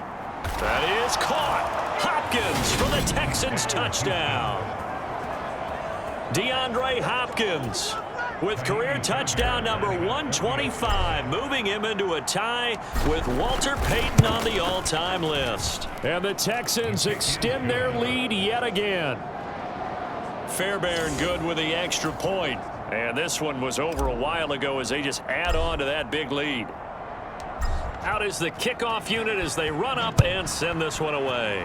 That is caught. Hopkins for the Texans touchdown. DeAndre Hopkins with career touchdown number 125, moving him into a tie with Walter Payton on the all-time list. And the Texans extend their lead yet again. Fairbairn good with the extra point. And this one was over a while ago as they just add on to that big lead. Out is the kickoff unit as they run up and send this one away.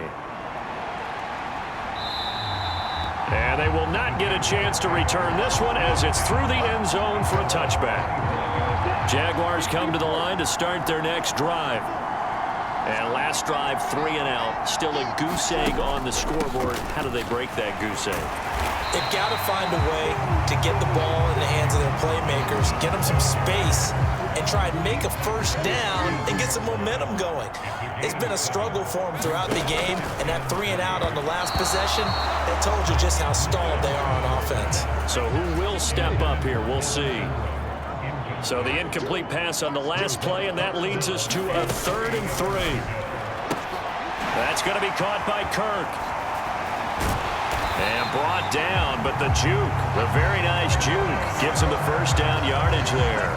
And they will not get a chance to return this one as it's through the end zone for a touchback. Jaguars come to the line to start their next drive. And last drive, 3 and out. Still a goose egg on the scoreboard. How do they break that goose egg? They've got to find a way to get the ball in the hands of their playmakers, get them some space, and try and make a first down and get some momentum going. It's been a struggle for them throughout the game, and that 3 and out on the last possession, that told you just how stalled they are on offense. So who will step up here? We'll see. So the incomplete pass on the last play, and that leads us to a 3rd and 3. That's going to be caught by Kirk. And brought down, but the juke, the very nice juke, gives him the first down yardage there.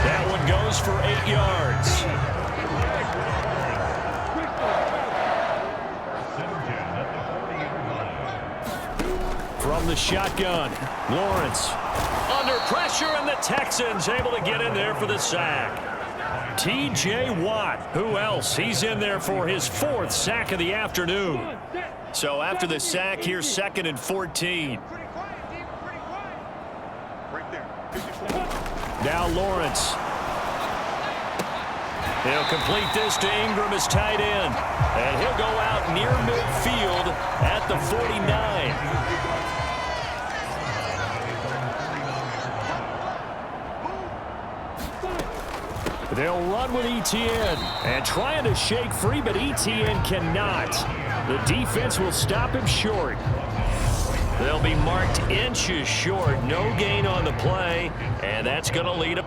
That one goes for 8 yards. From the shotgun, Lawrence. Under pressure, and the Texans able to get in there for the sack. T.J. Watt. Who else? He's in there for his 4th sack of the afternoon. So after the sack, here's 2nd and 14. Now Lawrence. He'll complete this to Ingram as tight end. And he'll go out near midfield at the 49. They'll run with Etienne and trying to shake free, but Etienne cannot. The defense will stop him short. They'll be marked inches short. No gain on the play, and that's going to lead them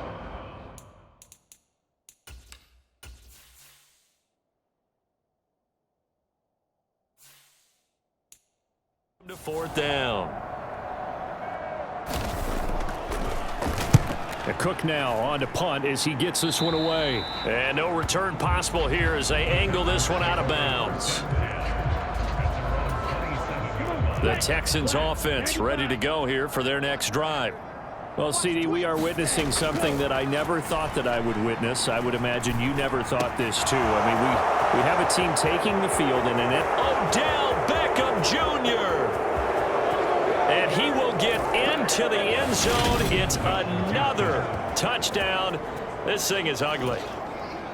to 4th down. The Cook now on to punt as he gets this one away. And no return possible here as they angle this one out of bounds. The Texans offense ready to go here for their next drive. Well, CD, we are witnessing something that I never thought that I would witness. I would imagine you never thought this too. I mean, we have a team taking the field and in it. Odell Beckham Jr. And he will get into the end zone. It's another touchdown. This thing is ugly.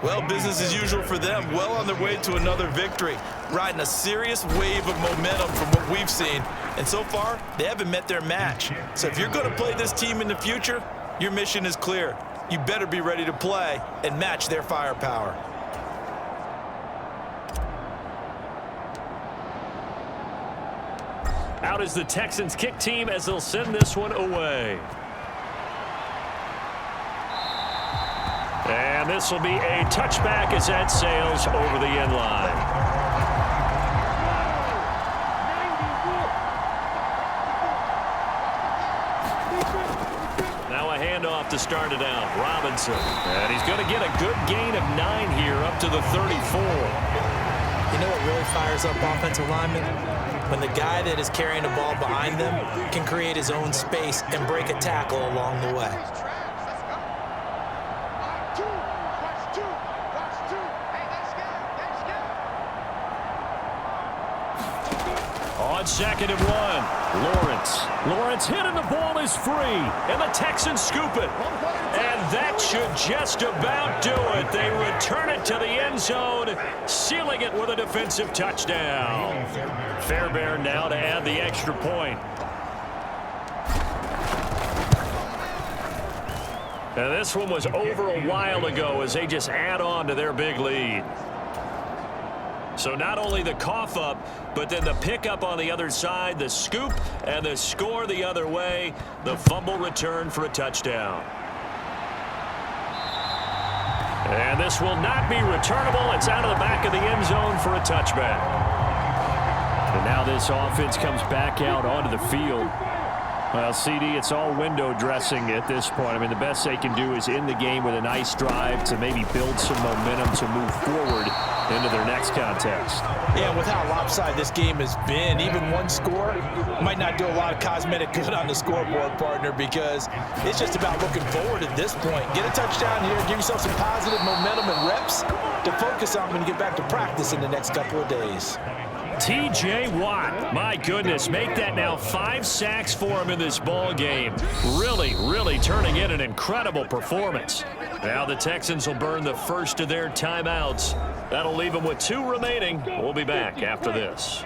Well, business as usual for them. Well on their way to another victory. Riding a serious wave of momentum from what we've seen. And so far, they haven't met their match. So if you're going to play this team in the future, your mission is clear. You better be ready to play and match their firepower. Out is the Texans kick team as they'll send this one away. And this will be a touchback as that sails over the end line. Now a handoff to start it out. Robinson. And he's going to get a good gain of 9 here up to the 34. You know what really fires up offensive linemen? When the guy that is carrying the ball behind them can create his own space and break a tackle along the way. On 2nd and 1, Lawrence hit and the ball is free. And the Texans scoop it. And that should just about do it. They return it to the end zone, sealing it with a defensive touchdown. Fairbairn now to add the extra point. And this one was over a while ago as they just add on to their big lead. So not only the cough up, but then the pickup on the other side, the scoop, and the score the other way, the fumble return for a touchdown. And this will not be returnable. It's out of the back of the end zone for a touchback. And now this offense comes back out onto the field. Well, CD, it's all window dressing at this point. I mean, the best they can do is end the game with a nice drive to maybe build some momentum to move forward into their next contest. Yeah, with how lopsided this game has been, even one score might not do a lot of cosmetic good on the scoreboard, partner, because it's just about looking forward at this point. Get a touchdown here, give yourself some positive momentum and reps to focus on when you get back to practice in the next couple of days. T.J. Watt, my goodness, make that now 5 sacks for him in this ball game. Really turning in an incredible performance. Now the Texans will burn the first of their timeouts. That'll leave them with 2 remaining. We'll be back after this.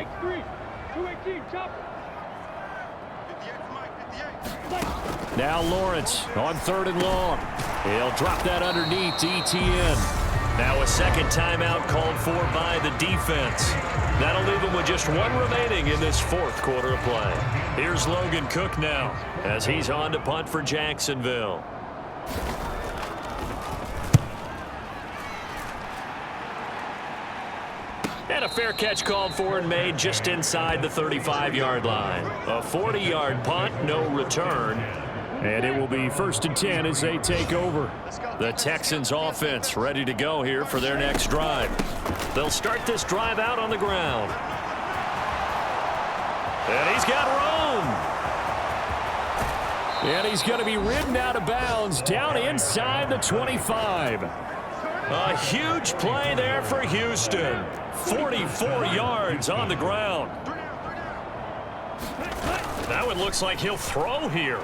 Now Lawrence on 3rd and long. He'll drop that underneath to ETN. Now a second timeout called for by the defense. That'll leave them with just 1 remaining in this 4th quarter of play. Here's Logan Cook now as he's on to punt for Jacksonville. And a fair catch called for and made just inside the 35-yard line. A 40-yard punt, no return. And it will be 1st and 10 as they take over. The Texans offense ready to go here for their next drive. They'll start this drive out on the ground. And he's got room. And he's going to be ridden out of bounds down inside the 25. A huge play there for Houston. 44 yards on the ground. That one looks like he'll throw here.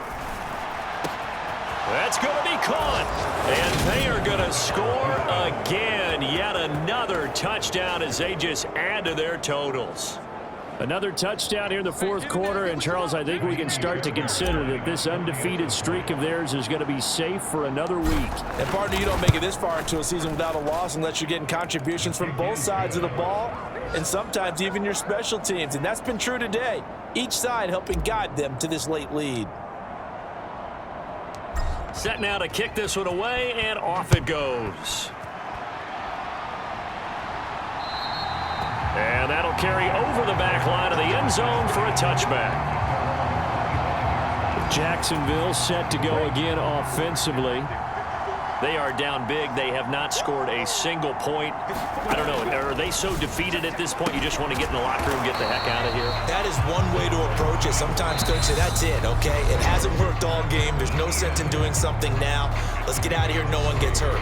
That's going to be caught. And they are going to score again. Yet another touchdown as they just add to their totals. Another touchdown here in the 4th quarter. And, Charles, I think we can start to consider that this undefeated streak of theirs is going to be safe for another week. And, partner, you don't make it this far into a season without a loss unless you're getting contributions from both sides of the ball and sometimes even your special teams. And that's been true today. Each side helping guide them to this late lead. Set now to kick this one away, and off it goes. And that'll carry over the back line of the end zone for a touchback. Jacksonville set to go again offensively. They are down big. They have not scored a single point. I don't know. Are they so defeated at this point you just want to get in the locker room and get the heck out of here? That is one way to approach it. Sometimes coach say, that's it, okay? It hasn't worked all game. There's no sense in doing something now. Let's get out of here. No one gets hurt.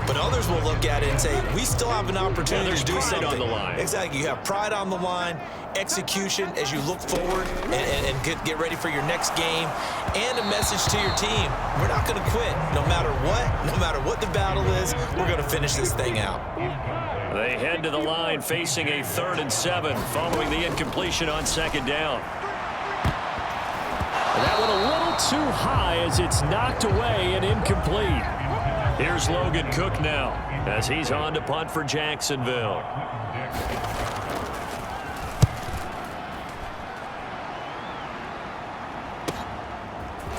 But others will look at it and say, we still have an opportunity to do something. On the line. Exactly. You have pride on the line, execution as you look forward and get ready for your next game, and a message to your team. We're not going to quit. No matter what the battle is, we're going to finish this thing out. They head to the line facing a 3rd and 7 following the incompletion on 2nd down. That one a little too high as it's knocked away and incomplete. Here's Logan Cook now as he's on to punt for Jacksonville.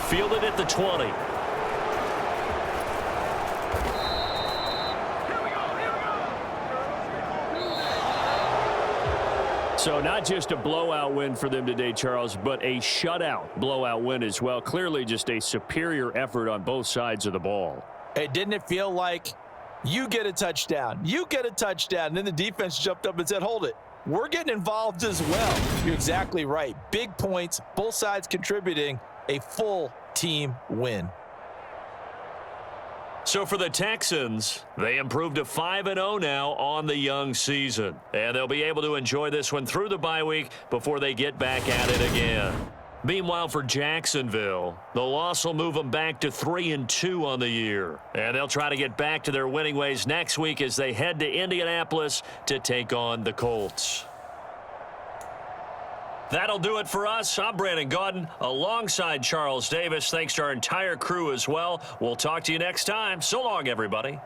Fielded at the 20. So not just a blowout win for them today, Charles, but a shutout blowout win as well. Clearly just a superior effort on both sides of the ball. Hey, didn't it feel like you get a touchdown, and then the defense jumped up and said, hold it. We're getting involved as well. You're exactly right. Big points, both sides contributing, a full team win. So for the Texans, they improved to 5-0 now on the young season. And they'll be able to enjoy this one through the bye week before they get back at it again. Meanwhile, for Jacksonville, the loss will move them back to 3-2 on the year. And they'll try to get back to their winning ways next week as they head to Indianapolis to take on the Colts. That'll do it for us. I'm Brandon Gaudin alongside Charles Davis. Thanks to our entire crew as well. We'll talk to you next time. So long, everybody.